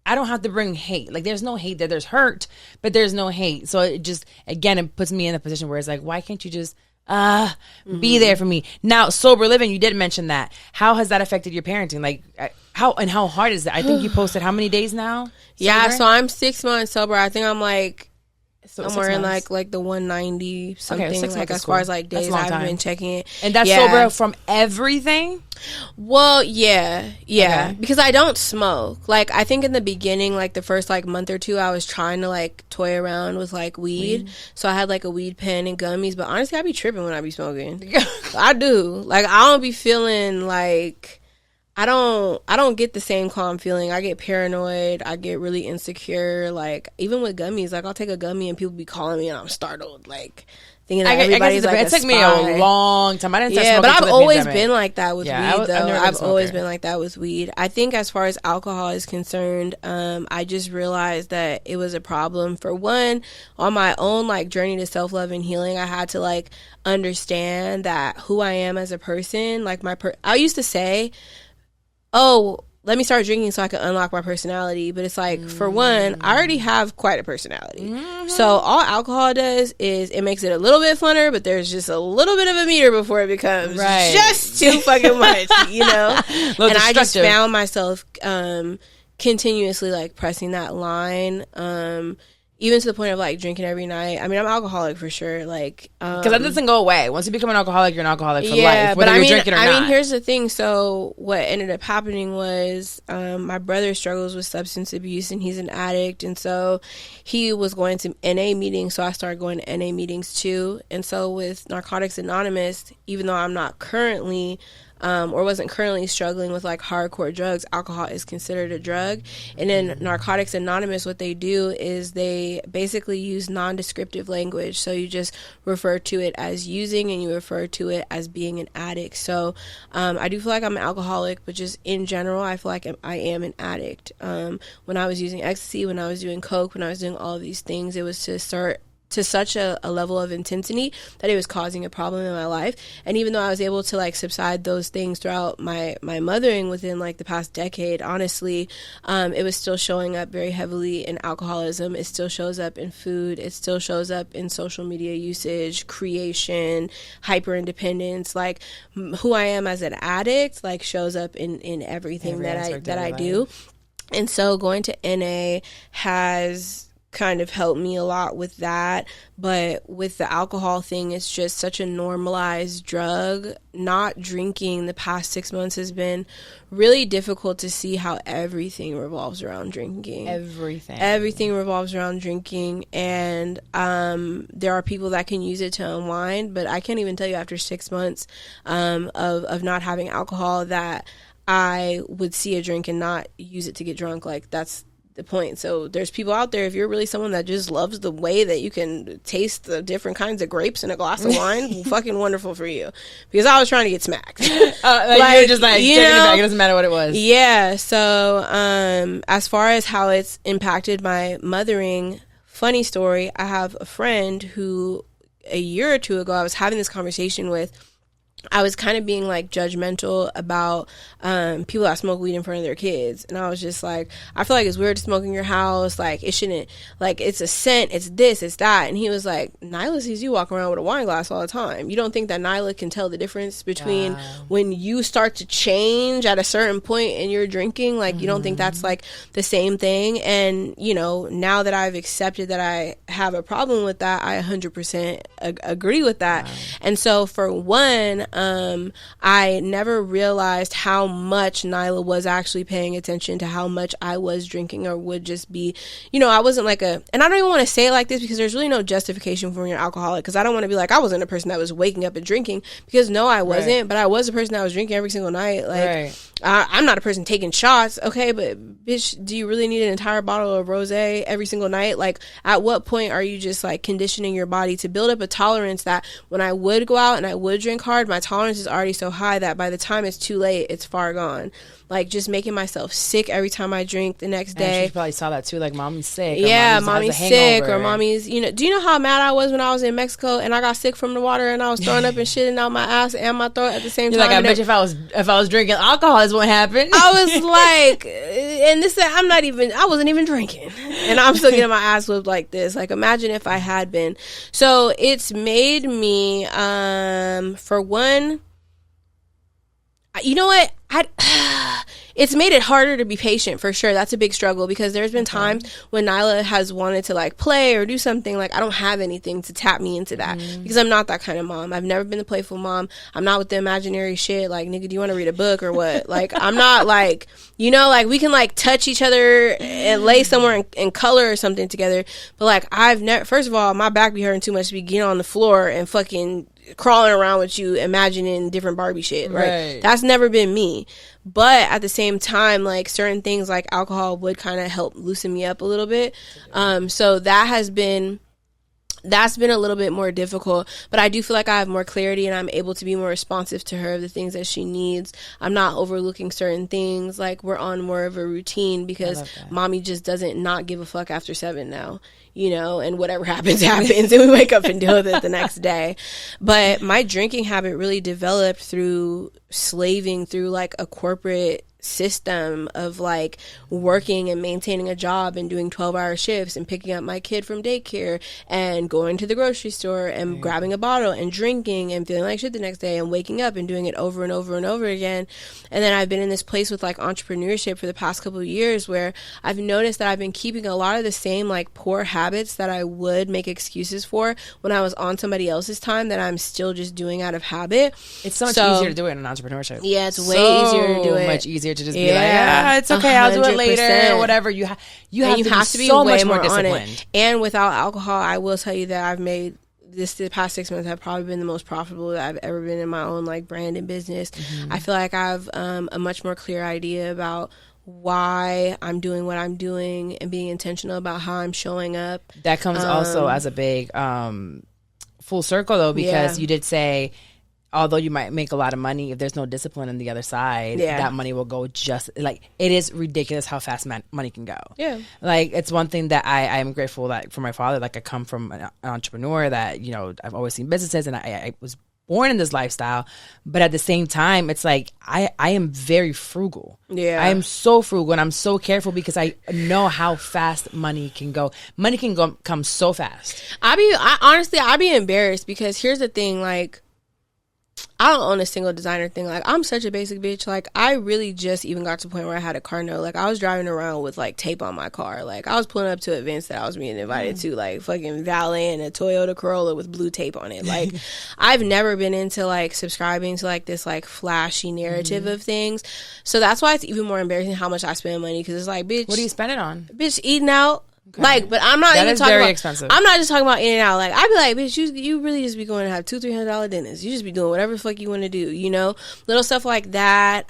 Speaker 1: have to bring hate. Like, there's no hate there. There's hurt, but there's no hate. So it just, again, it puts me in a position where it's like, why can't you just be there for me? Now, sober living, you did mention that. How has that affected your parenting? Like, how hard is it? I think you posted how many days now?
Speaker 2: Yeah, so I'm 6 months sober. I think I'm like somewhere in like the 190 something. Okay, like as far as like days I've been checking it.
Speaker 1: And that's sober from everything?
Speaker 2: Well, yeah. Okay. Because I don't smoke. Like, I think in the beginning, like the first like month or two, I was trying to like toy around with like weed. So I had like a weed pen and gummies, but honestly, I be tripping when I be smoking. I do. Like, I don't be feeling like, I don't get the same calm feeling. I get paranoid. I get really insecure. Like, even with gummies, like, I'll take a gummy and people be calling me and I'm startled, like, thinking that everybody's like a spy.
Speaker 1: It took me a long time. I didn't start smoking.
Speaker 2: But I've always been like that with weed, though.
Speaker 1: I've
Speaker 2: always been like that with weed. I think as far as alcohol is concerned, I just realized that it was a problem. For one, on my own, like, journey to self-love and healing, I had to, like, understand that who I am as a person, like, I used to say, oh, let me start drinking so I can unlock my personality. But it's like, for one, I already have quite a personality. Mm-hmm. So all alcohol does is it makes it a little bit funner, but there's just a little bit of a meter before it becomes just too fucking much, you know? And I just found myself continuously, like, pressing that line, even to the point of, like, drinking every night. I mean, I'm alcoholic for sure. Like,
Speaker 1: because that doesn't go away. Once you become an alcoholic, you're an alcoholic for life, whether you're drinking or not.
Speaker 2: I mean, here's the thing. So what ended up happening was my brother struggles with substance abuse, and he's an addict. And so he was going to NA meetings, so I started going to NA meetings too. And so with Narcotics Anonymous, even though I'm not currently or wasn't currently struggling with like hardcore drugs, alcohol is considered a drug. And in Narcotics Anonymous, what they do is they basically use non-descriptive language. So you just refer to it as using and you refer to it as being an addict. So I do feel like I'm an alcoholic, but just in general, I feel like I am an addict. When I was using ecstasy, when I was doing coke, when I was doing all of these things, it was to start to such a level of intensity that it was causing a problem in my life. And even though I was able to like subside those things throughout my mothering within like the past decade, honestly, it was still showing up very heavily in alcoholism. It still shows up in food. It still shows up in social media usage, creation, hyper independence. Like who I am as an addict, like shows up in everything that I do. And so going to NA has kind of helped me a lot with that. But with the alcohol thing, it's just such a normalized drug. Not drinking the past 6 months has been really difficult to see how everything revolves around drinking. Everything revolves around drinking. And there are people that can use it to unwind, but I can't even tell you after 6 months of not having alcohol that I would see a drink and not use it to get drunk. Like, that's the point. So there's people out there, if you're really someone that just loves the way that you can taste the different kinds of grapes in a glass of wine, fucking wonderful for you. Because I was trying to get smacked.
Speaker 1: Like you're just like, you know, it back. It doesn't matter what it was.
Speaker 2: Yeah. So as far as how it's impacted my mothering, funny story, I have a friend who a year or two ago I was having this conversation with. I was kind of being like judgmental about people that smoke weed in front of their kids. And I was just like, I feel like it's weird to smoke in your house. Like, it shouldn't, like, it's a scent, it's this, it's that. And he was like, Nyla sees you walk around with a wine glass all the time. You don't think that Nyla can tell the difference between when you start to change at a certain point in your drinking? Like, you don't think that's like the same thing? And, you know, now that I've accepted that I have a problem with that, I 100% agree with that. And so for one, I never realized how much Nyla was actually paying attention to how much I was drinking or would just be, you know, I wasn't like and I don't even want to say it like this because there's really no justification for when you're alcoholic, because I don't want to be like, I wasn't a person that was waking up and drinking, because no, I wasn't, but I was a person that was drinking every single night. Like, I'm not a person taking shots, okay, but bitch, do you really need an entire bottle of rosé every single night? Like, at what point are you just like conditioning your body to build up a tolerance that when I would go out and I would drink hard, my tolerance is already so high that by the time it's too late, it's far gone. Like, just making myself sick every time I drink the next day.
Speaker 1: And she probably saw that too, like, mommy's sick.
Speaker 2: Yeah, mommy's sick, or mommy's, you know, do you know how mad I was when I was in Mexico and I got sick from the water and I was throwing up and shitting out my ass and my throat at the same time?
Speaker 1: You're like, I bet you if I was drinking alcohol is what happened.
Speaker 2: I was like, and this, I wasn't even drinking. And I'm still getting my ass whipped like this. Like, imagine if I had been. So it's made me, for one, you know what? It's made it harder to be patient, for sure. That's a big struggle, because there's been times when Nyla has wanted to like play or do something. Like, I don't have anything to tap me into that, because I'm not that kind of mom. I've never been the playful mom. I'm not with the imaginary shit. Like, nigga, do you want to read a book or what? Like, I'm not like, you know, like, we can like touch each other and lay somewhere and color or something together. But like, I've never, first of all, my back be hurting too much to be getting on the floor and fucking crawling around with you imagining different Barbie shit, right? That's never been me. But at the same time, like, certain things like alcohol would kind of help loosen me up a little bit. So that's been a little bit more difficult, but I do feel like I have more clarity and I'm able to be more responsive to her, the things that she needs. I'm not overlooking certain things. Like, we're on more of a routine because mommy just doesn't not give a fuck after 7 now, you know, and whatever happens, happens, and we wake up and deal with it the next day. But my drinking habit really developed through slaving through like a corporate system of like working and maintaining a job and doing 12-hour shifts and picking up my kid from daycare and going to the grocery store and grabbing a bottle and drinking and feeling like shit the next day and waking up and doing it over and over and over again. And then I've been in this place with like entrepreneurship for the past couple of years where I've noticed that I've been keeping a lot of the same like poor habits that I would make excuses for when I was on somebody else's time that I'm still just doing out of habit.
Speaker 1: It's so much easier to do it in entrepreneurship.
Speaker 2: Yeah, it's way easier to do it.
Speaker 1: Much easier to just be like, it's okay, 100%. I'll do it later or whatever. You have to be so much more disciplined.
Speaker 2: And without alcohol, I will tell you that I've made the past 6 months have probably been the most profitable that I've ever been in my own like brand and business. I feel like I have a much more clear idea about why I'm doing what I'm doing and being intentional about how I'm showing up.
Speaker 1: That comes also as a big full circle though, because you did say, although you might make a lot of money, if there's no discipline on the other side, that money will go just like, it is ridiculous how fast money can go. Yeah. Like, it's one thing that I am grateful that for my father, like, I come from an entrepreneur that, you know, I've always seen businesses and I was born in this lifestyle. But at the same time, it's like, I am very frugal. Yeah. I am so frugal and I'm so careful because I know how fast money can go. Money can come so fast.
Speaker 2: Honestly, I'd be embarrassed because here's the thing, like, I don't own a single designer thing. Like, I'm such a basic bitch. Like, I really just even got to the point where I had a car note. Like, I was driving around with, like, tape on my car. Like, I was pulling up to events that I was being invited to, like, fucking Valet and a Toyota Corolla with blue tape on it. Like, I've never been into, like, subscribing to, like, this, like, flashy narrative of things. So that's why it's even more embarrassing how much I spend money, because it's like, bitch.
Speaker 1: What do you spend it on?
Speaker 2: Bitch, eating out. Okay. Like, but I'm not even talking about
Speaker 1: expensive.
Speaker 2: I'm not just talking about in and out. Like, I'd be like, bitch, you really just be going to have $200-$300 dinners. You just be doing whatever the fuck you want to do, you know? Little stuff like that.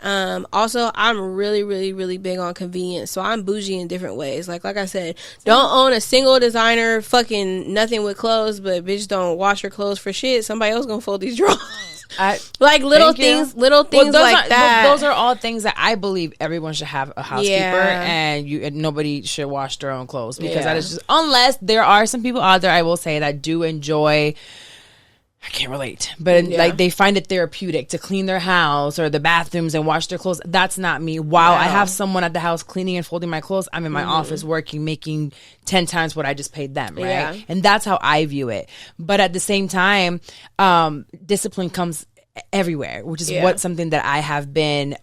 Speaker 2: Also, I'm really, really, really big on convenience. So I'm bougie in different ways. Like I said, don't own a single designer, fucking nothing with clothes, but bitch, don't wash your clothes for shit. Somebody else gonna fold these drawers. Like little things like that.
Speaker 1: Those are all things that I believe everyone should have a housekeeper, and nobody should wash their own clothes, because that is just, unless there are some people out there, I will say, that do enjoy. I can't relate, but like they find it therapeutic to clean their house or the bathrooms and wash their clothes. That's not me. While I have someone at the house cleaning and folding my clothes, I'm in my office working, making 10 times what I just paid them, right? Yeah. And that's how I view it. But at the same time, discipline comes everywhere, which is something that I have been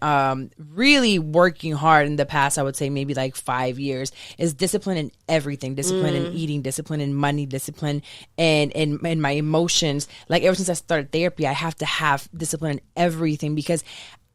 Speaker 1: really working hard in the past, I would say maybe like 5 years, is discipline in everything. Discipline in eating, discipline in money, discipline in my emotions. Like, ever since I started therapy, I have to have discipline in everything, because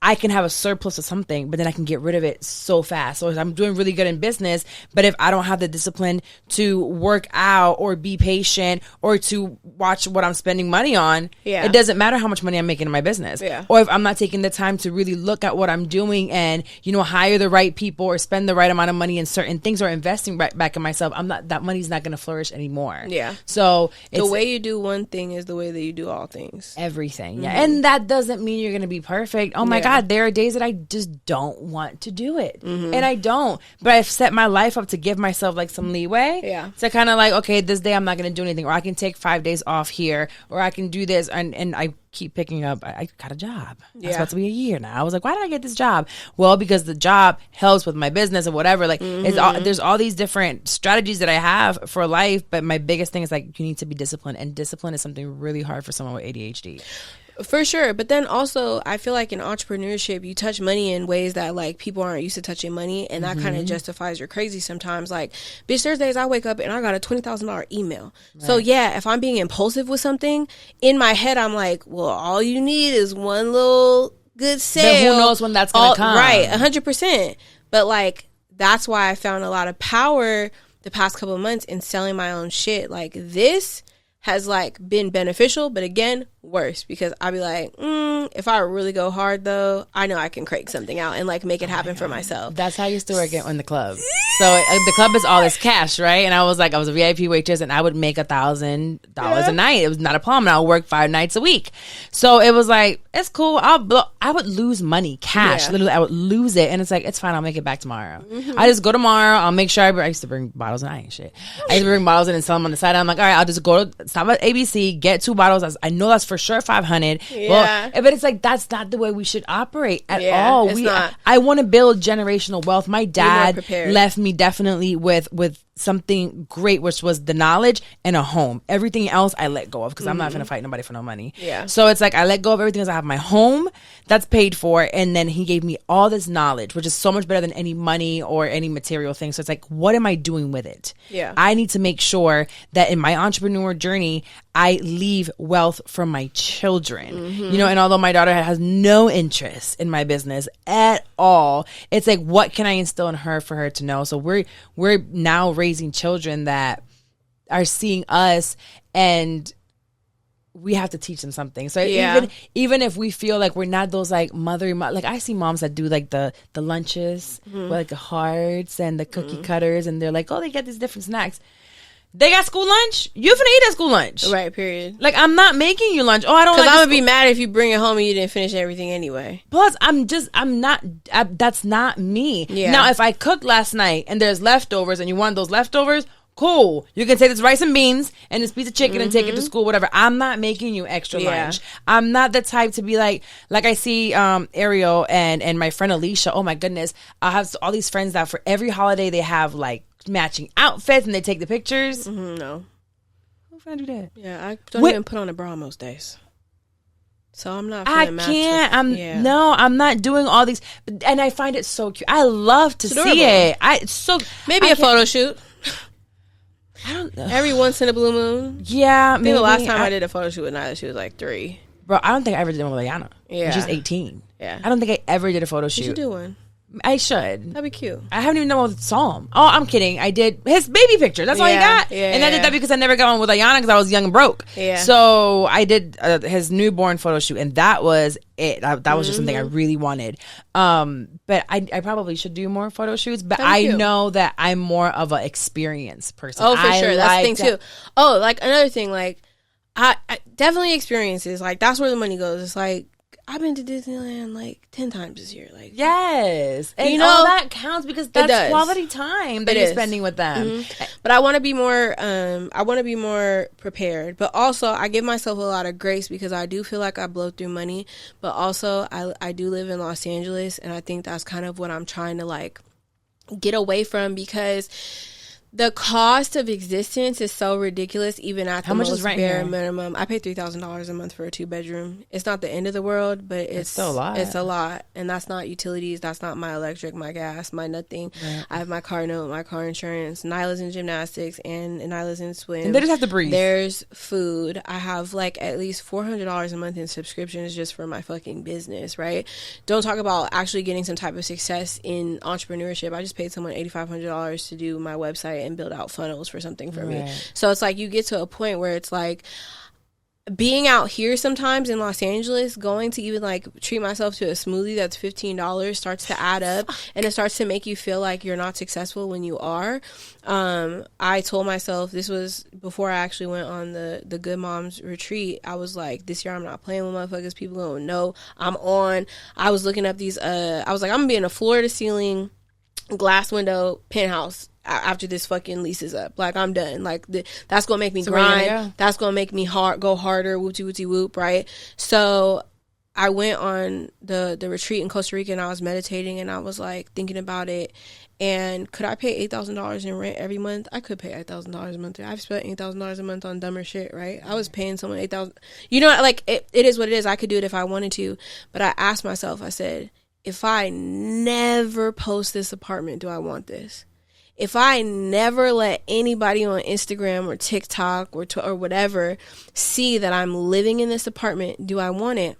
Speaker 1: I can have a surplus of something, but then I can get rid of it so fast. So I'm doing really good in business, but if I don't have the discipline to work out or be patient or to watch what I'm spending money on, it doesn't matter how much money I'm making in my business. Yeah. Or if I'm not taking the time to really look at what I'm doing and, you know, hire the right people or spend the right amount of money in certain things or investing right back in myself, that money's not going to flourish anymore. Yeah. So
Speaker 2: the way you do one thing is the way that you do all things.
Speaker 1: Everything. Yeah. And that doesn't mean you're going to be perfect. Oh my God. There are days that I just don't want to do it. And I don't. But I've set my life up to give myself like some leeway. Yeah. So kind of like, okay, this day I'm not going to do anything, or I can take 5 days off here, or I can do this. And I keep picking up. I got a job. It's about to be a year now. I was like, why did I get this job? Well, because the job helps with my business or whatever. Like, there's all these different strategies that I have for life. But my biggest thing is like, you need to be disciplined. And discipline is something really hard for someone with ADHD.
Speaker 2: For sure. But then also, I feel like in entrepreneurship, you touch money in ways that like people aren't used to touching money, and that kind of justifies your crazy sometimes. Like, bitch, there's days I wake up and I got a $20,000 email. Right. So yeah, if I'm being impulsive with something, in my head I'm like, well, all you need is one little good sale.
Speaker 1: But who knows when that's gonna come?
Speaker 2: Right, 100%. But like, that's why I found a lot of power the past couple of months in selling my own shit. Like, this has like been beneficial, but again, worse, because I'll be like, if I really go hard though, I know I can crank something out and like make it happen for myself.
Speaker 1: That's how I used to work in the club. So the club is all this cash, right? And I was a VIP waitress, and I would make $1,000 a night. It was not a problem. I would work 5 nights a week. So it was like, it's cool. I would lose money, cash. Literally, I would lose it, and it's like, it's fine. I'll make it back tomorrow. I just go tomorrow. I'll make sure I used to bring bottles, and I ain't shit. I used to bring bottles in and sell them on the side. I'm like, all right, I'll just go to stop at ABC, get 2 bottles. I know that's for sure $500. Well, but it's like, that's not the way we should operate at all.
Speaker 2: It's not.
Speaker 1: I want to build generational wealth. My dad left me definitely with something great, which was the knowledge and a home. Everything else I let go of, because I'm not going to fight nobody for no money. Yeah. So it's like, I let go of everything. I have my home that's paid for, and then he gave me all this knowledge, which is so much better than any money or any material thing. So it's like, what am I doing with it? Yeah. I need to make sure that in my entrepreneur journey, I leave wealth for my children. You know, and although my daughter has no interest in my business at all, it's like, what can I instill in her for her to know? So we're now raising children that are seeing us, and we have to teach them something. So even if we feel like we're not those like like, I see moms that do like the lunches with like the hearts and the cookie cutters, and they're like, oh, they get these different snacks. They got school lunch. You finna eat at school lunch,
Speaker 2: right? Period.
Speaker 1: Like, I'm not making you lunch. Oh, I don't. Because
Speaker 2: I'm gonna be mad if you bring it home and you didn't finish everything anyway.
Speaker 1: Plus, I'm not. That's not me. Yeah. Now, if I cooked last night and there's leftovers and you want those leftovers, cool. You can take this rice and beans and this piece of chicken and take it to school, whatever. I'm not making you extra lunch. I'm not the type to be like I see Ariel and my friend Alicia. Oh my goodness, I have all these friends that for every holiday they have like matching outfits and they take the pictures.
Speaker 2: No.
Speaker 1: Who's gonna do that?
Speaker 2: Yeah, I don't even put on a bra most days. So I'm not.
Speaker 1: I can't. I'm not doing all these, and I find it so cute. I love to see it.
Speaker 2: Maybe a photo shoot.
Speaker 1: I don't know.
Speaker 2: Every once in a blue moon.
Speaker 1: Yeah,
Speaker 2: I think the last time I did a photo shoot with Nyla, she was like 3.
Speaker 1: Bro, I don't think I ever did one with Ayana. Yeah, she's 18.
Speaker 2: Yeah,
Speaker 1: I don't think I ever did a photo shoot.
Speaker 2: You should do one.
Speaker 1: I should.
Speaker 2: That'd be cute.
Speaker 1: I haven't even known what saw him. Oh, I'm kidding. I did his baby picture. That's all he got. And I did that because I never got one with Ayana because I was young and broke. Yeah. So I did his newborn photo shoot, and that was it. That was just something I really wanted. But I probably should do more photo shoots. But I know that I'm more of an experience person.
Speaker 2: Oh, for sure. That's the thing too. Oh, like another thing, like I definitely experiences. Like that's where the money goes. It's like, I've been to Disneyland like 10 times this year. Like,
Speaker 1: yes, and all that counts because that's quality time that you're spending with them.
Speaker 2: But I want to be more. I want to be more prepared. But also, I give myself a lot of grace because I do feel like I blow through money. But also, I do live in Los Angeles, and I think that's kind of what I'm trying to like get away from because the cost of existence is so ridiculous, even at the most bare minimum. I pay $3,000 a month for a 2-bedroom. It's not the end of the world, but it's still a lot. It's a lot, and that's not utilities. That's not my electric, my gas, my nothing. Right. I have my car note, my car insurance. Nyla's in gymnastics, and Nyla's in swim.
Speaker 1: And they just have to breathe.
Speaker 2: There's food. I have like at least $400 a month in subscriptions just for my fucking business. Right? Don't talk about actually getting some type of success in entrepreneurship. I just paid someone $8,500 to do my website and build out funnels for something for me. So it's like you get to a point where it's like being out here sometimes in Los Angeles, going to even like treat myself to a smoothie that's $15 starts to add up, and it starts to make you feel like you're not successful when you are. I told myself, this was before I actually went on the Good Moms retreat, I was like, this year I'm not playing with motherfuckers. People don't know I'm on. I was looking up these I was like, I'm gonna be in a floor to ceiling glass window penthouse after this fucking lease is up. Like, I'm done. Like, that's gonna make me grind. That's gonna make me go harder. Whoopty whoop, right? So I went on the retreat in Costa Rica, and I was meditating, and I was like thinking about it. And could I pay $8,000 in rent every month? I could pay $8,000 a month. I've spent $8,000 a month on dumber shit, right? I was paying someone $8,000. You know, like it is what it is. I could do it if I wanted to, but I asked myself. I said, if I never post this apartment, do I want this? If I never let anybody on Instagram or TikTok or whatever see that I'm living in this apartment, do I want it?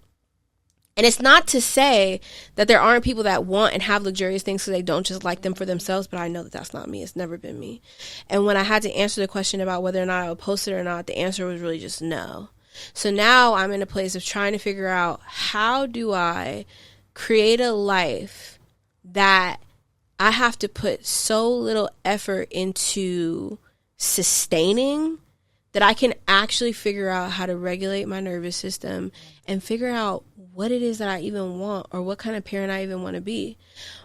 Speaker 2: And it's not to say that there aren't people that want and have luxurious things so they don't just like them for themselves, but I know that that's not me. It's never been me. And when I had to answer the question about whether or not I would post it or not, the answer was really just no. So now I'm in a place of trying to figure out, how do I create a life that I have to put so little effort into sustaining that I can actually figure out how to regulate my nervous system and figure out what it is that I even want, or what kind of parent I even want to be.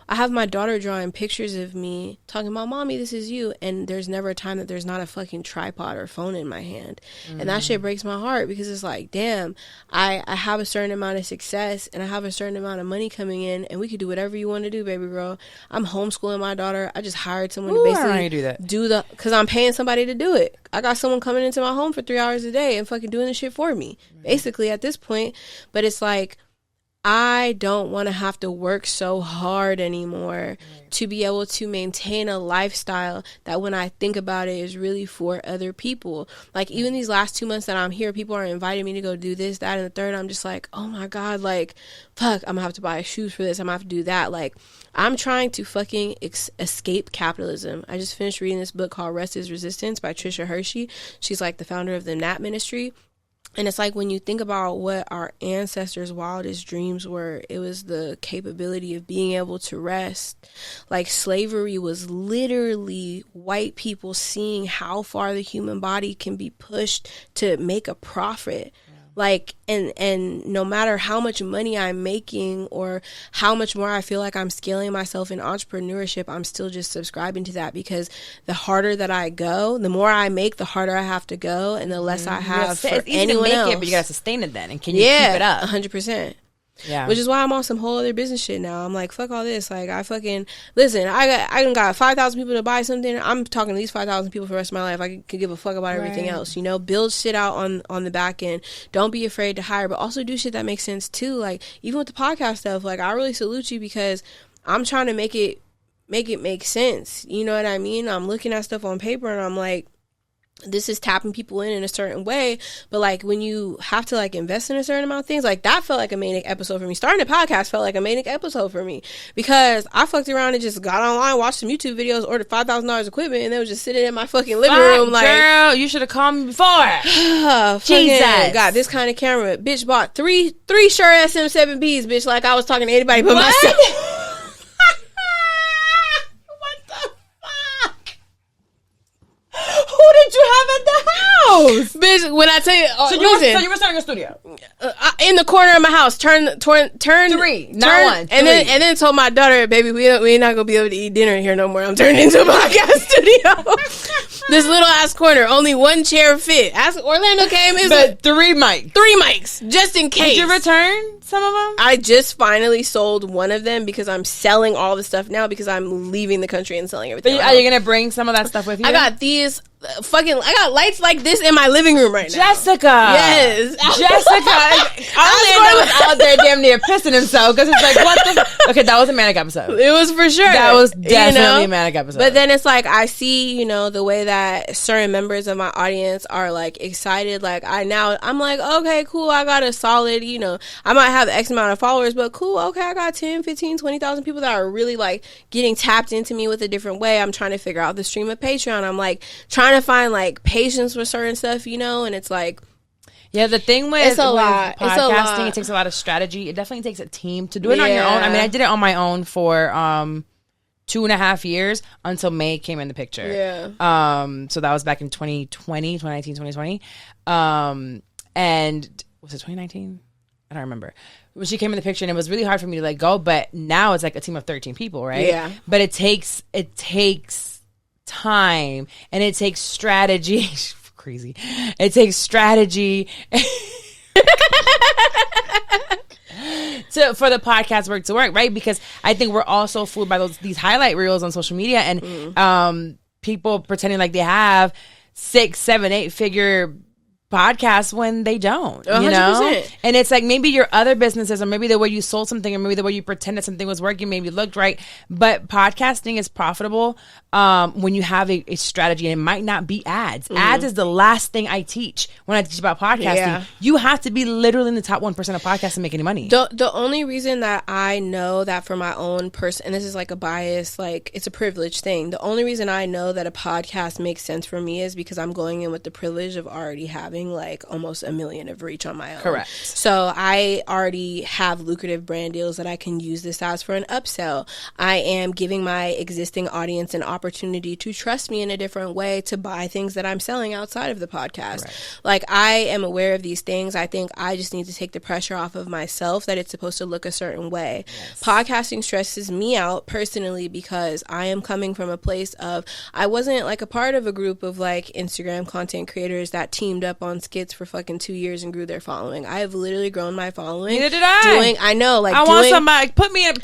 Speaker 2: I have my daughter drawing pictures of me talking about, mommy, this is you. And there's never a time that there's not a fucking tripod or phone in my hand. And that shit breaks my heart, because it's like, damn, I have a certain amount of success and I have a certain amount of money coming in, and we could do whatever you want to do, baby girl. I'm homeschooling my daughter. I just hired someone to basically do because I'm paying somebody to do it. I got someone coming into my home for 3 hours a day and fucking doing the shit for me, basically at this point. But it's like, I don't want to have to work so hard anymore to be able to maintain a lifestyle that, when I think about it, is really for other people. Like, even these last 2 months that I'm here, people are inviting me to go do this, that, and the third. I'm just like, oh my God, like, fuck, I'm gonna have to buy shoes for this. I'm gonna have to do that. Like, I'm trying to fucking escape capitalism. I just finished reading this book called Rest is Resistance by Trisha Hershey. She's like the founder of the NAP ministry. And it's like, when you think about what our ancestors' wildest dreams were, it was the capability of being able to rest. Like, slavery was literally white people seeing how far the human body can be pushed to make a profit. Like, and no matter how much money I'm making or how much more I feel like I'm scaling myself in entrepreneurship, I'm still just subscribing to that, because the harder that I go, the more I make, the harder I have to go, and the less I have for anyone else.
Speaker 1: It, but you gotta sustain it then, and can you keep it up?
Speaker 2: 100%.
Speaker 1: Yeah.
Speaker 2: Which is why I'm on some whole other business shit now. I'm like, fuck all this. Like, I fucking, listen, I got 5,000 people to buy something. I'm talking to these 5,000 people for the rest of my life. I could give a fuck about everything else, you know? Build shit out on the back end. Don't be afraid to hire, but also do shit that makes sense too. Like, even with the podcast stuff, like, I really salute you because I'm trying to make it make sense. You know what I mean? I'm looking at stuff on paper and I'm like, this is tapping people in a certain way, but like when you have to like invest in a certain amount of things, like that felt like a manic episode for me. Starting a podcast felt like a manic episode for me because I fucked around and just got online, watched some YouTube videos, ordered $5,000 equipment, and then was just sitting in my fucking living room like,
Speaker 1: girl, you should have called me before.
Speaker 2: Jesus, got this kind of camera, bitch. Bought three Shure SM7Bs, bitch. Like I was talking to anybody but myself.
Speaker 1: Who did you have at the house?
Speaker 2: Bitch, when I tell you...
Speaker 1: So you were starting a studio?
Speaker 2: In the corner of my house. Turn
Speaker 1: 3, not 1.
Speaker 2: And then told my daughter, baby, we ain't not going to be able to eat dinner here no more. I'm turning into a podcast studio. This little ass corner. Only one chair fit. Orlando came.
Speaker 1: But 3 mics.
Speaker 2: 3 mics. Just in case.
Speaker 1: Did you return some of them?
Speaker 2: I just finally sold one of them because I'm selling all the stuff now because I'm leaving the country and selling everything.
Speaker 1: But are you going to bring some of that stuff with you?
Speaker 2: I got these... I got lights like this in my living room right now.
Speaker 1: Jessica.
Speaker 2: Yes.
Speaker 1: Jessica. Orlando was out there damn near pissing himself because it's like, what the... Okay, that was a manic episode.
Speaker 2: It was for sure.
Speaker 1: That was definitely a manic episode.
Speaker 2: But then it's like, I see, the way that certain members of my audience are like excited. Like I'm like, okay, cool. I got a solid, I might have X amount of followers, but cool. Okay. I got 10, 15, 20,000 people that are really like getting tapped into me with a different way. I'm trying to figure out the stream of Patreon. I'm like trying to find like patience with certain stuff, and it's like,
Speaker 1: yeah, the thing with,
Speaker 2: it's a lot.
Speaker 1: Podcasting, it takes a lot of strategy. It definitely takes a team to do it on your own. I mean, I did it on my own for 2.5 years until May came in the picture.
Speaker 2: Yeah.
Speaker 1: So that was back in 2019, 2020. And was it 2019? I don't remember. When she came in the picture, and it was really hard for me to let go. But now it's like a team of 13 people, right?
Speaker 2: Yeah.
Speaker 1: But it takes time, and it takes strategy. Crazy. It takes strategy for the podcast work to work, right? Because I think we're also fooled by these highlight reels on social media, and people pretending like they have 6, 7, 8 figure podcasts when they don't,
Speaker 2: 100%.
Speaker 1: And it's like maybe your other businesses, or maybe the way you sold something, or maybe the way you pretended something was working, maybe looked right, but podcasting is profitable when you have a strategy, and it might not be ads. Ads is the last thing I teach when I teach about podcasting. Yeah. You have to be literally in the top 1% of podcasts to make any money.
Speaker 2: The only reason that I know that for my own person, and this is like a bias, like it's a privilege thing, the only reason I know that a podcast makes sense for me is because I'm going in with the privilege of already having like almost 1 million of reach on my own.
Speaker 1: Correct.
Speaker 2: So I already have lucrative brand deals that I can use this as for an upsell. I am giving my existing audience an opportunity to trust me in a different way to buy things that I'm selling outside of the podcast. Right. Like I am aware of these things. I think I just need to take the pressure off of myself that it's supposed to look a certain way. Yes. Podcasting stresses me out personally because I am coming from a place of, I wasn't like a part of a group of like Instagram content creators that teamed up on skits for fucking 2 years and grew their following. I have literally grown my following.
Speaker 1: Neither did I.
Speaker 2: I
Speaker 1: want somebody put me on a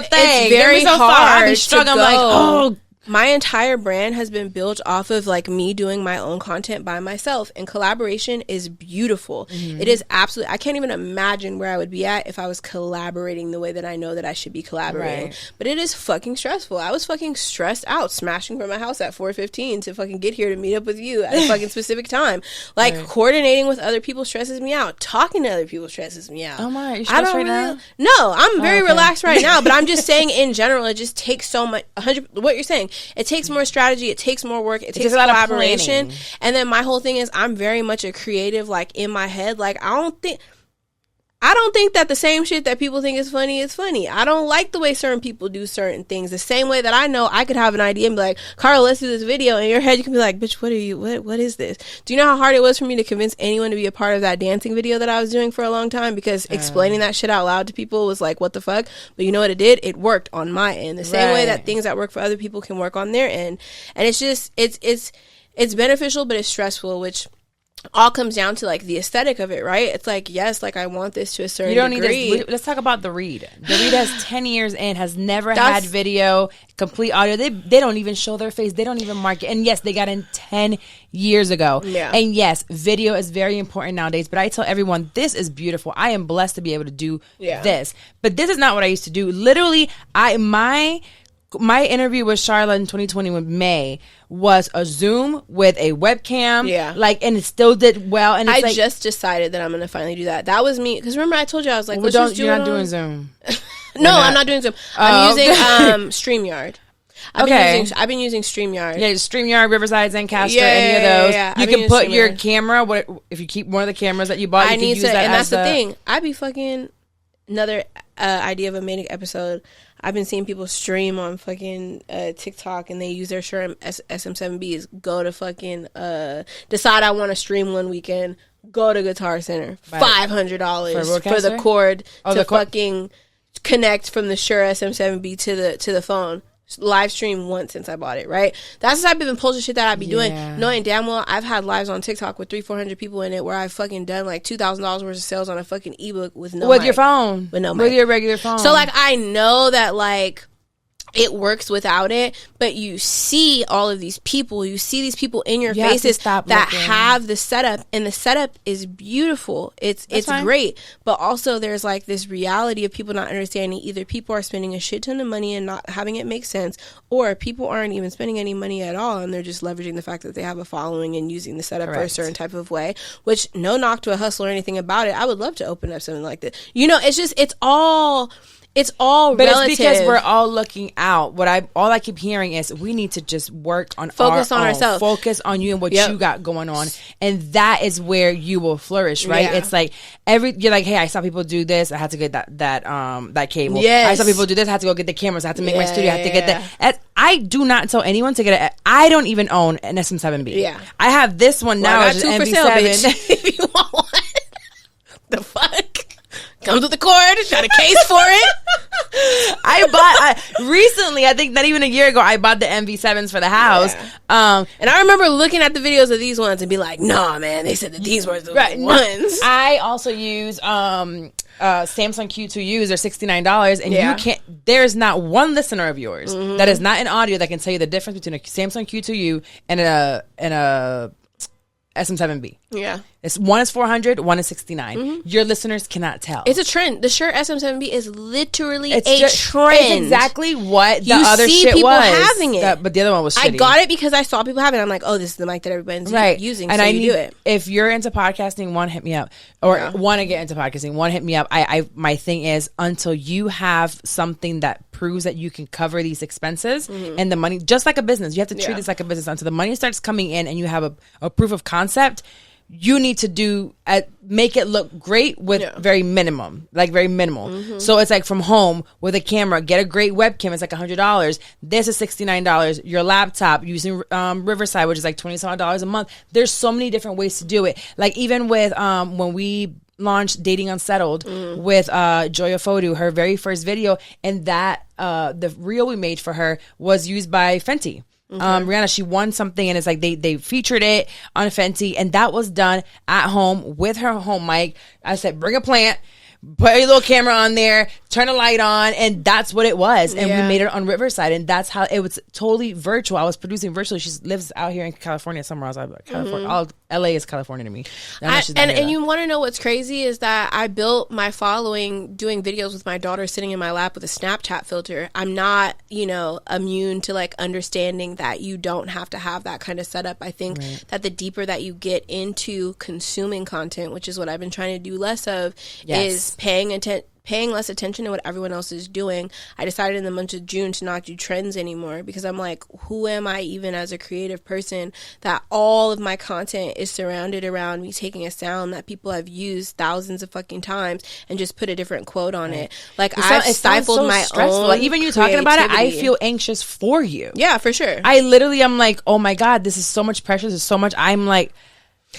Speaker 1: thing.
Speaker 2: It's very hard.
Speaker 1: I'll be struggling. I'm like, oh.
Speaker 2: My entire brand has been built off of like me doing my own content by myself, and collaboration is beautiful. Mm-hmm. It is absolutely, I can't even imagine where I would be at if I was collaborating the way that I know that I should be collaborating. Right. But it is fucking stressful. I was fucking stressed out smashing from my house at 4:15 to fucking get here to meet up with you at a fucking specific time. Like coordinating with other people stresses me out. Talking to other people stresses me out.
Speaker 1: Oh my, you're stressed right now?
Speaker 2: No, I'm very relaxed right now, but I'm just saying in general, it just takes so much, what you're saying, it takes more strategy, it takes more work, it takes collaboration. And then my whole thing is I'm very much a creative, like in my head. Like I don't think that the same shit that people think is funny is funny. I don't like the way certain people do certain things. The same way that I know I could have an idea and be like, Carla, let's do this video. In your head, you can be like, bitch, what is this? Do you know how hard it was for me to convince anyone to be a part of that dancing video that I was doing for a long time? Because explaining that shit out loud to people was like, what the fuck? But you know what it did? It worked on my end. The same way that things that work for other people can work on their end. And it's just, it's beneficial, but it's stressful, which all comes down to like the aesthetic of it, right? It's like, yes, like I want this to a certain degree.
Speaker 1: Let's talk about the Reed. The Reed has 10 years in, has never had video, complete audio. They don't even show their face. They don't even mark it. And yes, they got in 10 years ago. Yeah. And yes, video is very important nowadays. But I tell everyone, this is beautiful. I am blessed to be able to do this. But this is not what I used to do. Literally, my interview with Charlotte in 2020 with May was a Zoom with a webcam. Yeah. Like, and it still did well. And it's
Speaker 2: I just decided that I'm going to finally do that. That was me. Because remember, I told you, I was like,
Speaker 1: you're not doing Zoom.
Speaker 2: No, I'm not doing Zoom. I'm using StreamYard. I've been using StreamYard.
Speaker 1: Yeah, StreamYard, Riverside, Zencaster, any of those. Yeah. You can put your camera, if you keep one of the cameras that you bought, you can use that
Speaker 2: and that's the thing. I'd be fucking another idea of a manic episode. I've been seeing people stream on fucking TikTok and they use their Shure SM7Bs. Go to fucking decide I want to stream one weekend. Go to Guitar Center. $500 for the cord to fucking connect from the Shure SM7B to the phone. Live stream once since I bought it, right? That's the type of impulsive shit that I'd be doing, knowing damn well I've had lives on TikTok with 300-400 people in it where I've fucking done like $2,000 worth of sales on a fucking ebook with no mic.
Speaker 1: Your phone,
Speaker 2: with no
Speaker 1: mic. With your regular phone.
Speaker 2: So like I know that like it works without it, but you see all of these people, you see these people in your faces that have the setup, and the setup is beautiful. It's great, but also there's like this reality of people not understanding either people are spending a shit ton of money and not having it make sense, or people aren't even spending any money at all and they're just leveraging the fact that they have a following and using the setup for a certain type of way, which no knock to a hustle or anything about it. I would love to open up something like this. You know, it's all relative.
Speaker 1: It's because we're all looking out. All I keep hearing is we need to just work on
Speaker 2: focus on ourselves,
Speaker 1: focus on you and what you got going on, and that is where you will flourish, right? Yeah. It's like you're like, hey, I saw people do this. I had to get that cable. Yes. I saw people do this. I had to go get the cameras. I had to make my studio. I had to get that. I do not tell anyone to get it. I don't even own an SM7B. Yeah, I have this one now.
Speaker 2: I got two for sale, bitch. If you want one, the fuck. Comes with the cord. Got a case for it.
Speaker 1: Recently, I think not even a year ago, I bought the MV7s for the house.
Speaker 2: Yeah. And I remember looking at the videos of these ones and be like, nah, man, they said that these were the ones.
Speaker 1: I also use Samsung Q2Us. They're $69, and you can't. There's not one listener of yours that is not in audio that can tell you the difference between a Samsung Q2U and a SM7B. Yeah. One is $400, one is $69. Your listeners cannot tell.
Speaker 2: It's a trend. The Shure SM7B is literally a trend.
Speaker 1: It's exactly what the other shit was. You see people
Speaker 2: having it.
Speaker 1: But the other one was shitty.
Speaker 2: I got it because I saw people having it. I'm like, oh, this is the mic that everybody's using, and so you do it.
Speaker 1: If you're into podcasting, one, hit me up. Or want to get into podcasting, one, hit me up. My thing is, until you have something that proves that you can cover these expenses and the money, just like a business, you have to treat this like a business. Until the money starts coming in and you have a proof of concept, you need to make it look great with very minimal. So it's like from home with a camera, get a great webcam. It's like $100. This is $69. Your laptop using Riverside, which is like $20 a month. There's so many different ways to do it. Like even with when we launched Dating Unsettled with Joya Fodu, her very first video, and that the reel we made for her was used by Fenty. Rihanna, she won something, and it's like they featured it on Fenty, and that was done at home with her home mic. I said, bring a plant, put a little camera on there, turn a light on, and that's what it was. And we made it on Riverside, and that's how it was totally virtual. I was producing virtually. She lives out here in California somewhere else. California. LA is California to me.
Speaker 2: And you want to know what's crazy is that I built my following doing videos with my daughter sitting in my lap with a Snapchat filter. I'm not, immune to like understanding that you don't have to have that kind of setup. I think that the deeper that you get into consuming content, which is what I've been trying to do less of, is paying less attention to what everyone else is doing. I decided in the month of June to not do trends anymore because I'm like, who am I even as a creative person that all of my content is surrounded around me taking a sound that people have used thousands of fucking times and just put a different quote on it. Like I've stifled my own
Speaker 1: like, even you talking about it, I feel anxious for you.
Speaker 2: Yeah, for sure.
Speaker 1: I literally am like, oh my God, this is so much pressure. There's so much. I'm like,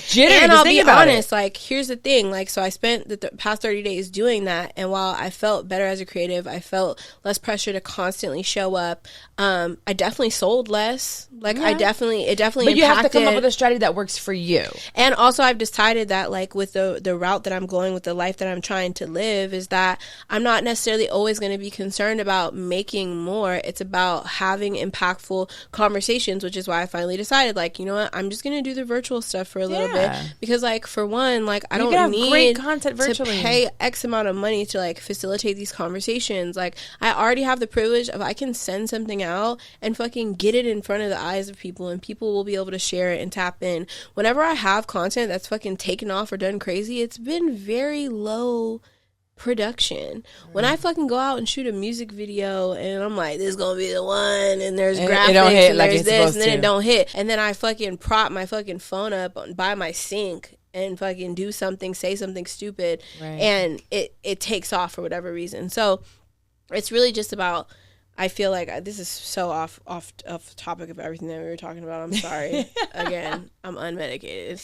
Speaker 1: jittery.
Speaker 2: And
Speaker 1: Just
Speaker 2: I'll
Speaker 1: think
Speaker 2: be
Speaker 1: about
Speaker 2: honest,
Speaker 1: it.
Speaker 2: like, here's the thing. Like, so I spent the past 30 days doing that. And while I felt better as a creative, I felt less pressure to constantly show up. I definitely sold less. Like, it definitely
Speaker 1: But you have to come up with a strategy that works for you.
Speaker 2: And also, I've decided that, like, with the route that I'm going, with the life that I'm trying to live, is that I'm not necessarily always going to be concerned about making more. It's about having impactful conversations, which is why I finally decided, like, you know what, I'm just going to do the virtual stuff for a little bit. Because, like, for one, like, I don't need
Speaker 1: great content virtually
Speaker 2: to pay X amount of money to, like, facilitate these conversations. Like, I already have the privilege of I can send something out and fucking get it in front of the eyes of people, and people will be able to share it and tap in. Whenever I have content that's fucking taken off or done crazy, it's been very low production. When I fucking go out and shoot a music video and I'm like, this is gonna be the one, and there's graphics, and like there's this, and then it don't hit, and then I fucking prop my fucking phone up by my sink and fucking do something, say something stupid, and it takes off for whatever reason. So it's really just about, I feel like this is so off topic of everything that we were talking about. I'm sorry. Again, I'm unmedicated.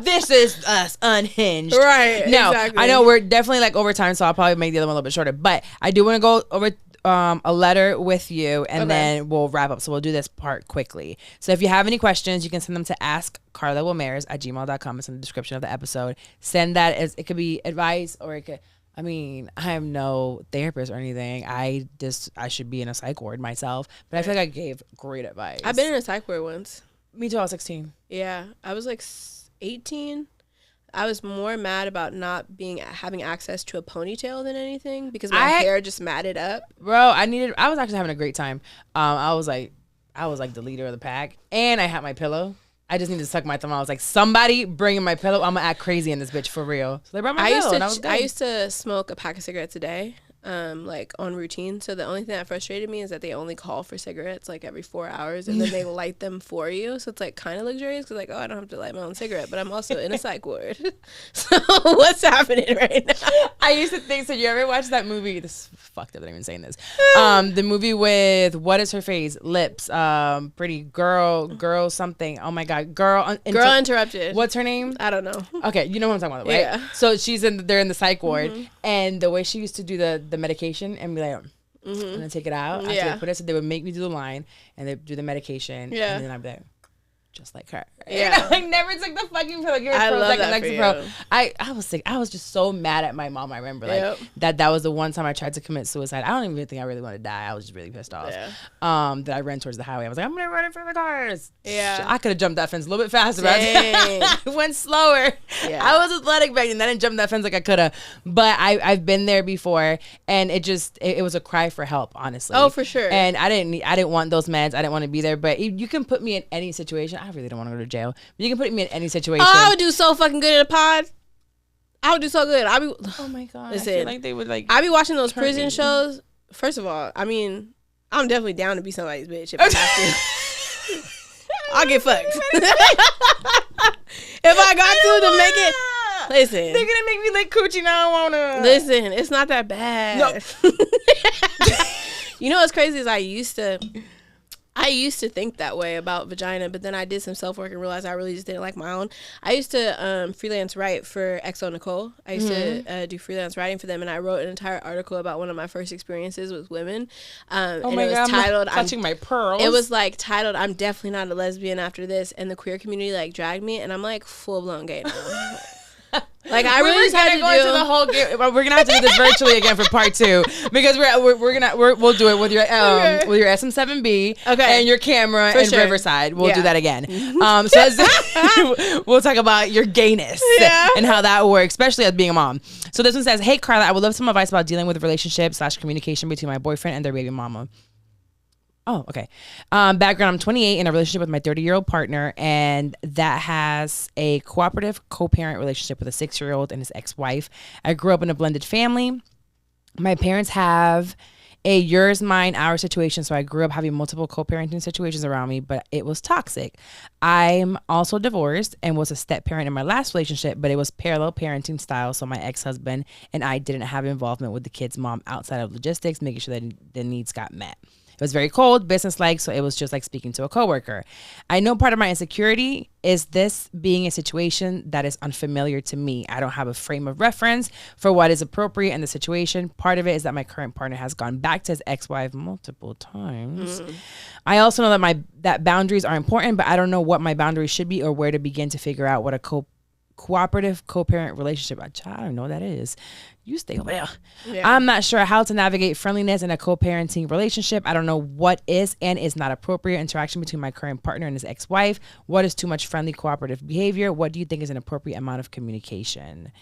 Speaker 1: This is us unhinged.
Speaker 2: Right.
Speaker 1: No,
Speaker 2: exactly.
Speaker 1: I know we're definitely like over time, so I'll probably make the other one a little bit shorter. But I do want to go over a letter with you, and then we'll wrap up. So we'll do this part quickly. So if you have any questions, you can send them to askcarlawilmeres@gmail.com. It's in the description of the episode. Send that as, it could be advice, or it could, I mean, I am no therapist or anything. I should be in a psych ward myself, but I feel like I gave great advice.
Speaker 2: I've been in a psych ward once.
Speaker 1: Me too. I was 16.
Speaker 2: Yeah, I was like 18. I was more mad about not having access to a ponytail than anything, because my hair just matted up.
Speaker 1: Bro, I was actually having a great time. I was like the leader of the pack, and I had my pillow. I just need to suck my thumb. I was like, somebody bring in my pillow. I'm gonna act crazy in this bitch for real. So they brought my pillow, and I was good.
Speaker 2: I used to smoke a pack of cigarettes a day. Like on routine. So the only thing that frustrated me is that they only call for cigarettes like every 4 hours, and then they light them for you. So it's like kind of luxurious, because like, oh, I don't have to light my own cigarette, but I'm also in a psych ward. So what's happening right now?
Speaker 1: I used to think, so you ever watch that movie? This is fucked up that I'm even saying this. The movie with, what is her face? Lips. Pretty girl something. Oh my God. Girl Interrupted. What's her name?
Speaker 2: I don't know.
Speaker 1: Okay, you know what I'm talking about, right? Yeah. So they're in the psych ward, and the way she used to do the medication and be like, I'm gonna take it out. After they put it, so they would make me do the line, and they do the medication, and then I'd be like, just like her.
Speaker 2: Yeah.
Speaker 1: I never took the fucking pill.
Speaker 2: I love that for you.
Speaker 1: I was sick. I was just so mad at my mom. I remember that was the one time I tried to commit suicide. I don't even think I really wanted to die. I was just really pissed off. Yeah. That I ran towards the highway. I was like, I'm gonna run in front of the cars. Yeah. I could have jumped that fence a little bit faster. I went slower. Yeah. I was athletic back then. I didn't jump that fence like I could have. But I've been there before, and it was a cry for help, honestly.
Speaker 2: Oh, for sure.
Speaker 1: And I didn't want those meds. I didn't want to be there. But you can put me in any situation. I really don't want to go to jail. But you can put me in any situation.
Speaker 2: Oh, I would do so fucking good in a pod. I would do so good.
Speaker 1: Oh my God. Listen, I feel like they would like.
Speaker 2: I be watching those prison shows. First of all, I mean, I'm definitely down to be somebody's bitch if I have to. I'll get fucked. If I got to make it. Listen.
Speaker 1: They're gonna make me lick coochie now. I wanna.
Speaker 2: Listen, it's not that bad. No. You know what's crazy is I used to think that way about vagina, but then I did some self-work and realized I really just didn't like my own. I used to freelance write for XO Nicole. I used to do freelance writing for them, and I wrote an entire article about one of my first experiences with women. And it was titled,
Speaker 1: I'm touching my pearls.
Speaker 2: It was like titled, I'm definitely not a lesbian after this, and the queer community like dragged me, and I'm like full-blown gay now. Like I really just had to do
Speaker 1: the whole game. We're gonna have to do this virtually again for part 2, because we'll do it with your SM7B and your camera and Riverside. We'll do that again. So we'll talk about your gayness and how that works, especially as being a mom. So this one says, "Hey Carla, I would love some advice about dealing with relationship/communication between my boyfriend and their baby mama." Oh, okay. Background, I'm 28 in a relationship with my 30-year-old partner, and that has a cooperative co-parent relationship with a 6-year-old and his ex-wife. I grew up in a blended family. My parents have a yours, mine, our situation, so I grew up having multiple co-parenting situations around me, but it was toxic. I'm also divorced and was a step-parent in my last relationship, but it was parallel parenting style, so my ex-husband and I didn't have involvement with the kid's mom outside of logistics, making sure that the needs got met. It was very cold, business-like, so it was just like speaking to a coworker. I know part of my insecurity is this being a situation that is unfamiliar to me. I don't have a frame of reference for what is appropriate in the situation. Part of it is that my current partner has gone back to his ex-wife multiple times. I also know that boundaries are important, but I don't know what my boundaries should be or where to begin to figure out what a cooperative co-parent relationship. I don't know what that is. You stay over there. Yeah. I'm not sure how to navigate friendliness in a co-parenting relationship. I don't know what is and is not appropriate interaction between my current partner and his ex-wife. What is too much friendly cooperative behavior? What do you think is an appropriate amount of communication?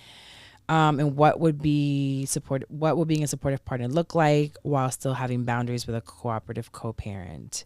Speaker 1: And what would being a supportive partner look like while still having boundaries with a cooperative co-parent?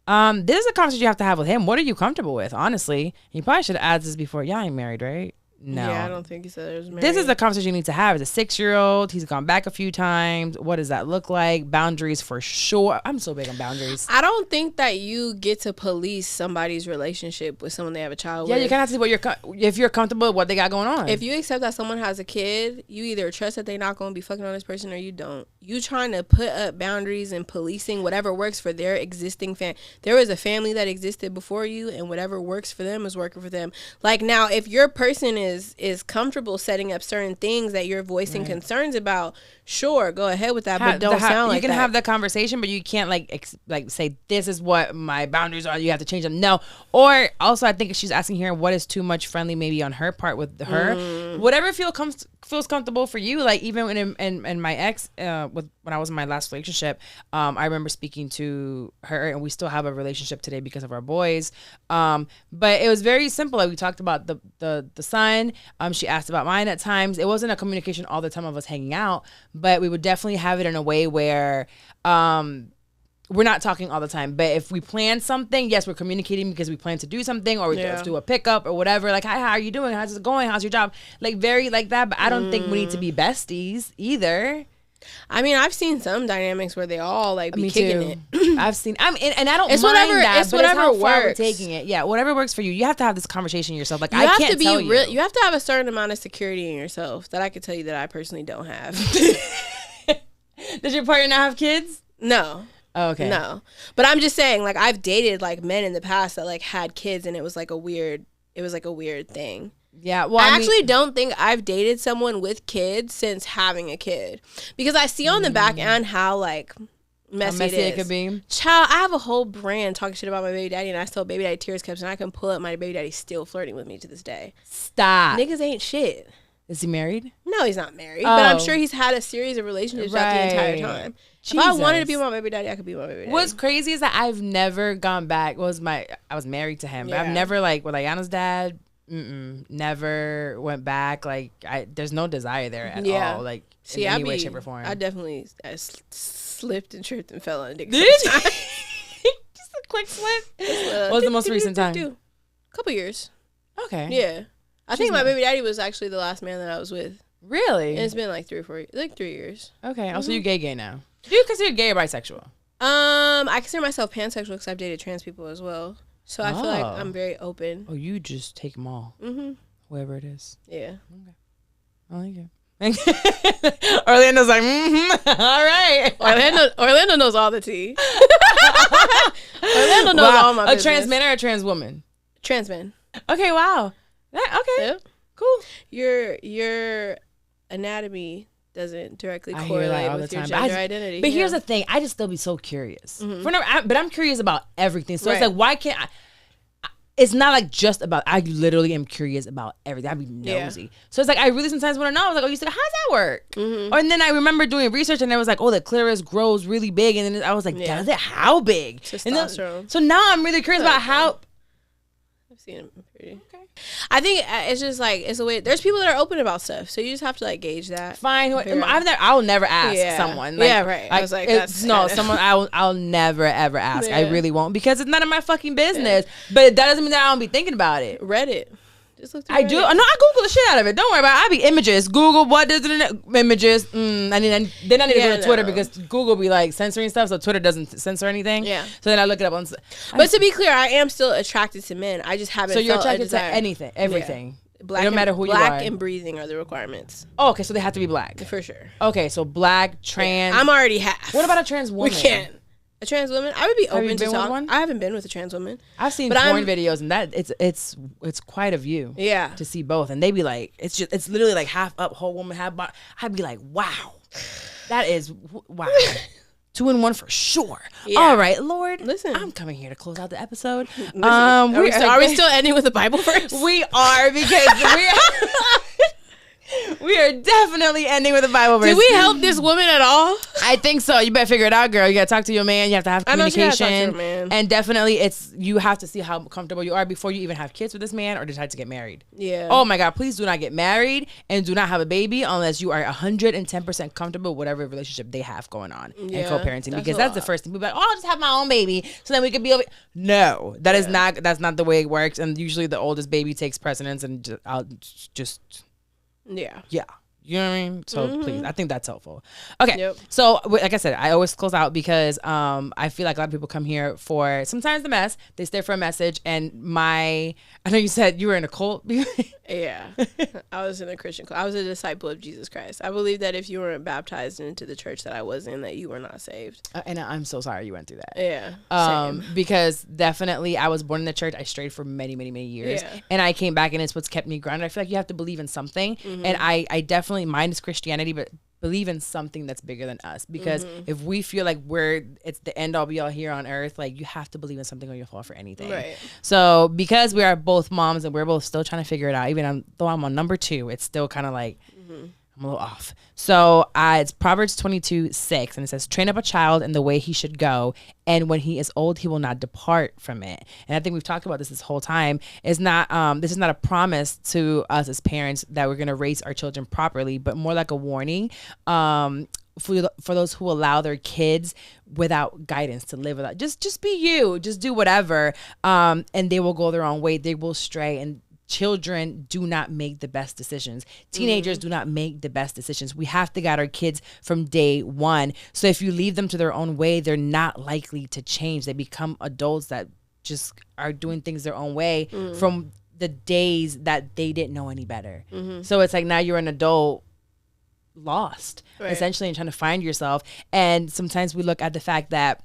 Speaker 1: This is a conversation you have to have with him. What are you comfortable with? Honestly, you probably should have asked this before. Y'all ain't married, right? No.
Speaker 2: Yeah, I don't think he said it was married.
Speaker 1: This is a conversation you need to have. As a 6-year-old, he's gone back a few times. What does that look like? Boundaries for sure. I'm so big on boundaries.
Speaker 2: I don't think that you get to police somebody's relationship with someone they have a child with.
Speaker 1: Yeah, you kind of have to see if you're comfortable with what they got going on.
Speaker 2: If you accept that someone has a kid, you either trust that they're not going to be fucking on this person or you don't. You trying to put up boundaries and policing whatever works for their existing There was a family that existed before you, and whatever works for them is working for them. Like, now, if your person is comfortable setting up certain things that you're voicing concerns about, sure, go ahead with that, but don't sound like that.
Speaker 1: You can have that conversation, but you can't like say, this is what my boundaries are. You have to change them. No. Or also, I think she's asking here, what is too much friendly maybe on her part with her. Whatever feels comfortable for you. Like, even in my ex, when I was in my last relationship, I remember speaking to her, and we still have a relationship today because of our boys. But it was very simple. Like, we talked about the son. She asked about mine at times. It wasn't a communication all the time of us hanging out, but we would definitely have it in a way where we're not talking all the time. But if we plan something, yes, we're communicating because we plan to do something, or let's do a pickup or whatever. Like, hi, how are you doing? How's it going? How's your job? Like, very like that. But I don't think we need to be besties either.
Speaker 2: I mean, I've seen some dynamics where they all like be kicking it.
Speaker 1: I've seen, and I don't
Speaker 2: it's
Speaker 1: mind
Speaker 2: whatever,
Speaker 1: that,
Speaker 2: it's
Speaker 1: but
Speaker 2: whatever
Speaker 1: it's how far we're
Speaker 2: works.
Speaker 1: taking it. Yeah, whatever works for you. You have to have this conversation yourself. Like,
Speaker 2: you
Speaker 1: I
Speaker 2: have
Speaker 1: can't
Speaker 2: to be
Speaker 1: tell you.
Speaker 2: You have to have a certain amount of security in yourself that I could tell you that I personally don't have.
Speaker 1: Does your partner not have kids?
Speaker 2: No.
Speaker 1: Oh, okay.
Speaker 2: No. But I'm just saying, like, I've dated like men in the past that like had kids, and it was like a weird thing. Yeah, well, I actually don't think I've dated someone with kids since having a kid, because I see on the back end how like messy it
Speaker 1: could be.
Speaker 2: Child, I have a whole brand talking shit about my baby daddy, and I still baby daddy tears cups, and I can pull up my baby daddy still flirting with me to this day.
Speaker 1: Stop.
Speaker 2: Niggas ain't shit.
Speaker 1: Is he married?
Speaker 2: No, he's not married, but I'm sure he's had a series of relationships throughout the entire time. Jesus. If I wanted to be my baby daddy, I could be my baby daddy.
Speaker 1: What's crazy is that I've never gone back. I was married to him, but I've never like with Ayana's dad. Never went back. Like, there's no desire there at all. Like, in any way, shape, or form.
Speaker 2: I definitely slipped and tripped and fell on a dick.
Speaker 1: Did you? Just a quick slip. What was the most recent time?
Speaker 2: Couple years.
Speaker 1: Okay.
Speaker 2: Yeah. I think my baby daddy was actually the last man that I was with.
Speaker 1: Really?
Speaker 2: And it's been like 3 years.
Speaker 1: Okay. Also, you gay now. Do you consider gay or bisexual?
Speaker 2: I consider myself pansexual because I've dated trans people as well. So I feel like I'm very open.
Speaker 1: Oh, you just take them all. Whoever it is.
Speaker 2: Yeah.
Speaker 1: Okay. I like it. Orlando's like, all right.
Speaker 2: Orlando knows all the tea. Orlando knows all my business.
Speaker 1: A trans man or a trans woman?
Speaker 2: Trans man.
Speaker 1: Okay, wow. Okay.
Speaker 2: Yep.
Speaker 1: Cool.
Speaker 2: Your anatomy doesn't directly correlate with your gender identity.
Speaker 1: But here's the thing. I just still be so curious. But I'm curious about everything. So it's like, why can't I? It's not like just about, I literally am curious about everything. I'd be nosy. Yeah. So it's like, I really sometimes want to know. I was like, oh, you said, how does that work? And then I remember doing research, and it was like, oh, the clitoris grows really big. And then I was like, does it? How big?
Speaker 2: Testosterone.
Speaker 1: So now I'm really curious about how.
Speaker 2: I've seen it pretty. Okay. I think it's just like, it's a way. There's people that are open about stuff, so you just have to like gauge that.
Speaker 1: Fine. I'll never ask someone. Like,
Speaker 2: right. I was like,
Speaker 1: someone I'll never ever ask. I really won't, because it's none of my fucking business. But that doesn't mean that I don't be thinking about it.
Speaker 2: Reddit. Just look through
Speaker 1: I do. No, I Google the shit out of it. Don't worry about it. I be images. Google what does it images. Then I need to go to Twitter because Google be like censoring stuff, so Twitter doesn't censor anything. Yeah. So then I look it up on.
Speaker 2: But to be clear, I am still attracted to men. I just haven't.
Speaker 1: So you're attracted to anything, everything.
Speaker 2: Black,
Speaker 1: it don't matter who you are.
Speaker 2: Black and breathing are the requirements.
Speaker 1: Oh, okay, so they have to be black
Speaker 2: for sure.
Speaker 1: Okay, so black, trans.
Speaker 2: I'm already half.
Speaker 1: What about a trans woman?
Speaker 2: We can't. A trans woman? I would be open to talk.
Speaker 1: One?
Speaker 2: I haven't been with a trans woman.
Speaker 1: I've seen porn videos, and that it's quite a view.
Speaker 2: Yeah.
Speaker 1: To see both, and they be like, it's literally like half up, whole woman, half body. I'd be like, wow, that is wow. 2 in 1 for sure. Yeah. All right, Lord. Listen, I'm coming here to close out the episode.
Speaker 2: Are we still ending with the Bible verse?
Speaker 1: We are, because we are definitely ending with a Bible verse.
Speaker 2: Did we help this woman at all?
Speaker 1: I think so. You better figure it out, girl. You gotta talk to your man. You have to have communication.
Speaker 2: I know she gotta talk to her man.
Speaker 1: And definitely, you have to see how comfortable you are before you even have kids with this man or decide to get married.
Speaker 2: Yeah.
Speaker 1: Oh my God! Please do not get married and do not have a baby unless you are 110% comfortable with whatever relationship they have going on and co-parenting. Because that's the first thing. People are like, I'll just have my own baby so then we can be over. No, that's not the way it works. And usually, the oldest baby takes precedence, and I'll just. Yeah. You know what I mean? So please, I think that's helpful. Okay. Yep. So like I said, I always close out because I feel like a lot of people come here for sometimes the mess. They stay for a message. And I know you said you were in a cult.
Speaker 2: Yeah. I was in a Christian cult. I was a disciple of Jesus Christ. I believe that if you weren't baptized into the church that I was in, that you were not saved.
Speaker 1: And I'm so sorry you went through that.
Speaker 2: Yeah.
Speaker 1: Same. Because definitely I was born in the church. I strayed for many, many, many years. Yeah. And I came back, and it's what's kept me grounded. I feel like you have to believe in something. And I definitely, mine is Christianity, but believe in something that's bigger than us, because if we feel like it's the end all be all here on earth, like you have to believe in something or you'll fall for anything. Right. So because we are both moms and we're both still trying to figure it out, even though I'm on number 2, it's still kind of like I'm a little off. So it's Proverbs 22:6, and it says, train up a child in the way he should go, and when he is old, he will not depart from it. And I think we've talked about this whole time. This is not a promise to us as parents that we're going to raise our children properly, but more like a warning for those who allow their kids without guidance to live without. Just be you. Just do whatever, and they will go their own way. They will stray, and children do not make the best decisions. Teenagers do not make the best decisions. We have to guide our kids from day one. So if you leave them to their own way, they're not likely to change. They become adults that just are doing things their own way from the days that they didn't know any better. So it's like now you're an adult lost, essentially, and trying to find yourself. And sometimes we look at the fact that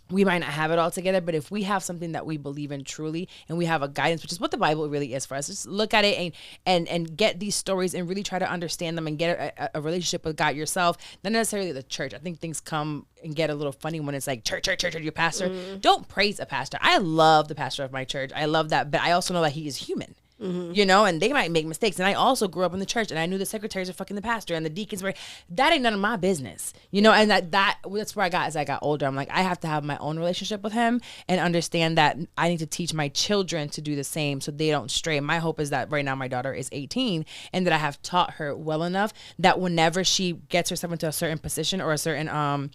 Speaker 1: we might not have it all together, but if we have something that we believe in truly, and we have a guidance, which is what the Bible really is for us, just look at it and get these stories and really try to understand them and get a relationship with God yourself, not necessarily the church. I think things come and get a little funny when it's like church, your pastor. Don't praise a pastor. I love the pastor of my church. I love that, but I also know that he is human. You know, and they might make mistakes. And I also grew up in the church, and I knew the secretaries were fucking the pastor, and the deacons were. That ain't none of my business, you know. And that's where I got as I got older. I'm like, I have to have my own relationship with him and understand that I need to teach my children to do the same so they don't stray. My hope is that right now my daughter is 18, and that I have taught her well enough that whenever she gets herself into a certain position or a certain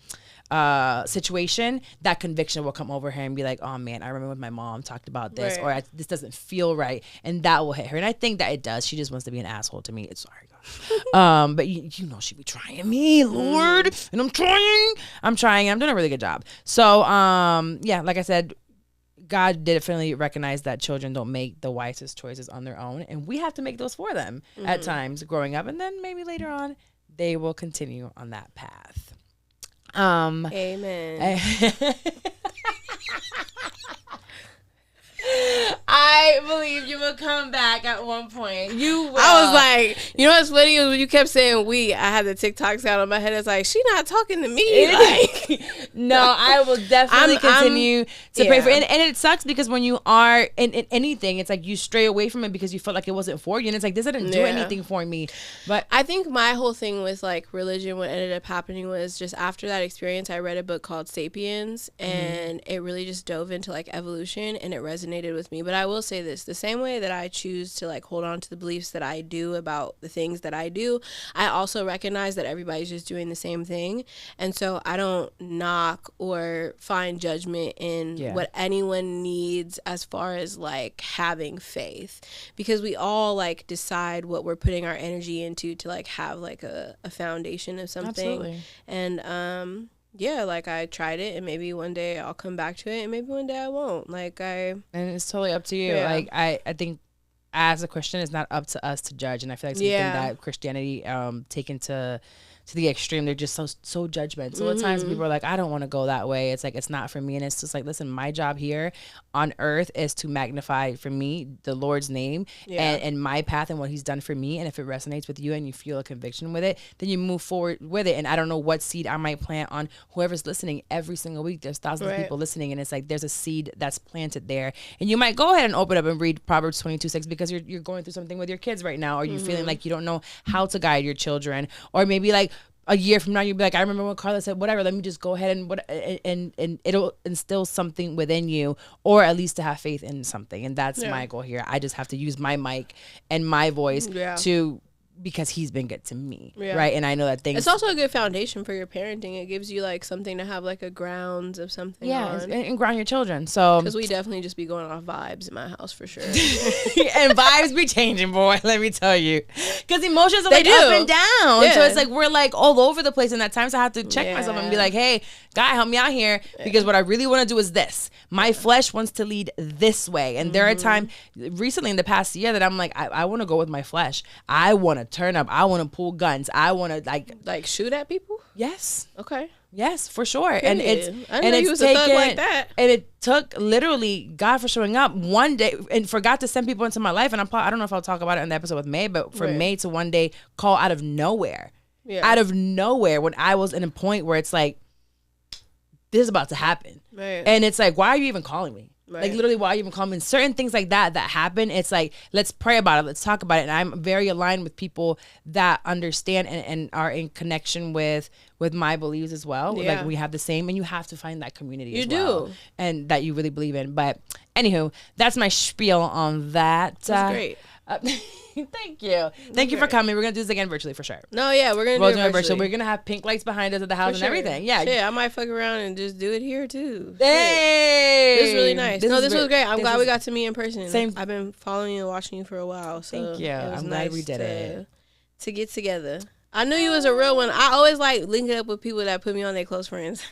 Speaker 1: situation, that conviction will come over her and be like, oh man, I remember when my mom talked about this, or this doesn't feel right, and that will hit her. And I think that it does. She just wants to be an asshole to me. It's sorry, God. But you know she be trying me, Lord, and I'm trying. I'm doing a really good job. So yeah, like I said, God definitely recognized that children don't make the wisest choices on their own, and we have to make those for them at times growing up, and then maybe later on they will continue on that path.
Speaker 2: Amen.
Speaker 1: I believe you will come back at one point. You will.
Speaker 2: I was like, you know what's funny is when you kept saying we, I had the TikTok sound in my head. It's like, she not talking to me. Like,
Speaker 1: no, I will definitely continue to pray for it. And it sucks because when you are in anything, it's like you stray away from it because you felt like it wasn't for you. And it's like, this didn't do anything for me. But
Speaker 2: I think my whole thing with like religion, what ended up happening was just after that experience, I read a book called Sapiens, and it really just dove into like evolution, and it resonated with me. But I will say this, the same way that I choose to like hold on to the beliefs that I do about the things that I do, I also recognize that everybody's just doing the same thing. And so I don't knock or find judgment in what anyone needs as far as like having faith, because we all like decide what we're putting our energy into to like have like a foundation of something. Absolutely. And yeah, like I tried it, and maybe one day I'll come back to it, and maybe one day I won't. And
Speaker 1: it's totally up to you. Yeah. Like I think as a Christian, it's not up to us to judge, and I feel like something that Christianity taken to to the extreme. They're just so judgmental. At times people are like, I don't want to go that way. It's like, it's not for me. And it's just like, listen, my job here on earth is to magnify for me the Lord's name and my path and what he's done for me. And if it resonates with you and you feel a conviction with it, then you move forward with it. And I don't know what seed I might plant on whoever's listening. Every single week there's thousands of people listening, and it's like there's a seed that's planted there. And you might go ahead and open up and read Proverbs 22:6 because you're going through something with your kids right now, or you're feeling like you don't know how to guide your children, or maybe like a year from now you'll be like, I remember when Carla said whatever, let me just go ahead and it'll instill something within you, or at least to have faith in something. And that's my goal here. I just have to use my mic and my voice to, because he's been good to me, right? And I know that things.
Speaker 2: It's also a good foundation for your parenting. It gives you like something to have like a grounds of something. On.
Speaker 1: And ground your children. So
Speaker 2: because we definitely just be going off vibes in my house for sure.
Speaker 1: And vibes be changing, boy. Let me tell you, because emotions are like up and down. So it's like we're like all over the place. And at times I have to check myself and be like, hey, God, help me out here, because what I really want to do is this. My flesh wants to lead this way. And there are times recently in the past year that I'm like, I want to go with my flesh. I want to turn up. I want to pull guns. I want to like
Speaker 2: shoot at people.
Speaker 1: Yes.
Speaker 2: Okay.
Speaker 1: Yes, for sure.
Speaker 2: Period.
Speaker 1: And it's
Speaker 2: I didn't know you was a thug like that.
Speaker 1: And it took literally God for showing up one day and forgot to send people into my life. And I don't know if I'll talk about it in the episode with May, but for May to one day call out of nowhere, when I was in a point where it's like, this is about to happen. Right. And it's like, why are you even calling me? Right. Like literally, why are you even calling me? Certain things like that happen. It's like, let's pray about it. Let's talk about it. And I'm very aligned with people that understand and are in connection with my beliefs as well. Yeah. Like we have the same, and you have to find that community as well. And that you really believe in. But anywho, that's my spiel on that.
Speaker 2: That's great.
Speaker 1: Thank you. Thank you for coming. We're going to do this again virtually for sure.
Speaker 2: No, yeah, we're going to do it virtually.
Speaker 1: We're going to have pink lights behind us at the house and everything. Yeah.
Speaker 2: Shit, I might fuck around and just do it here too.
Speaker 1: Hey!
Speaker 2: This is really nice. This was great. I'm glad we got to meet in person. Same. I've been following you and watching you for a while. So
Speaker 1: thank you. I'm glad we did it.
Speaker 2: To get together. I knew you was a real one. I always like linking up with people that put me on their close friends.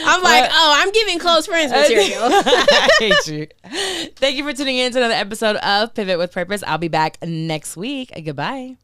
Speaker 2: I'm like, I'm giving close friends material.
Speaker 1: I hate you. Thank you for tuning in to another episode of Pivot with Purpose. I'll be back next week. Goodbye.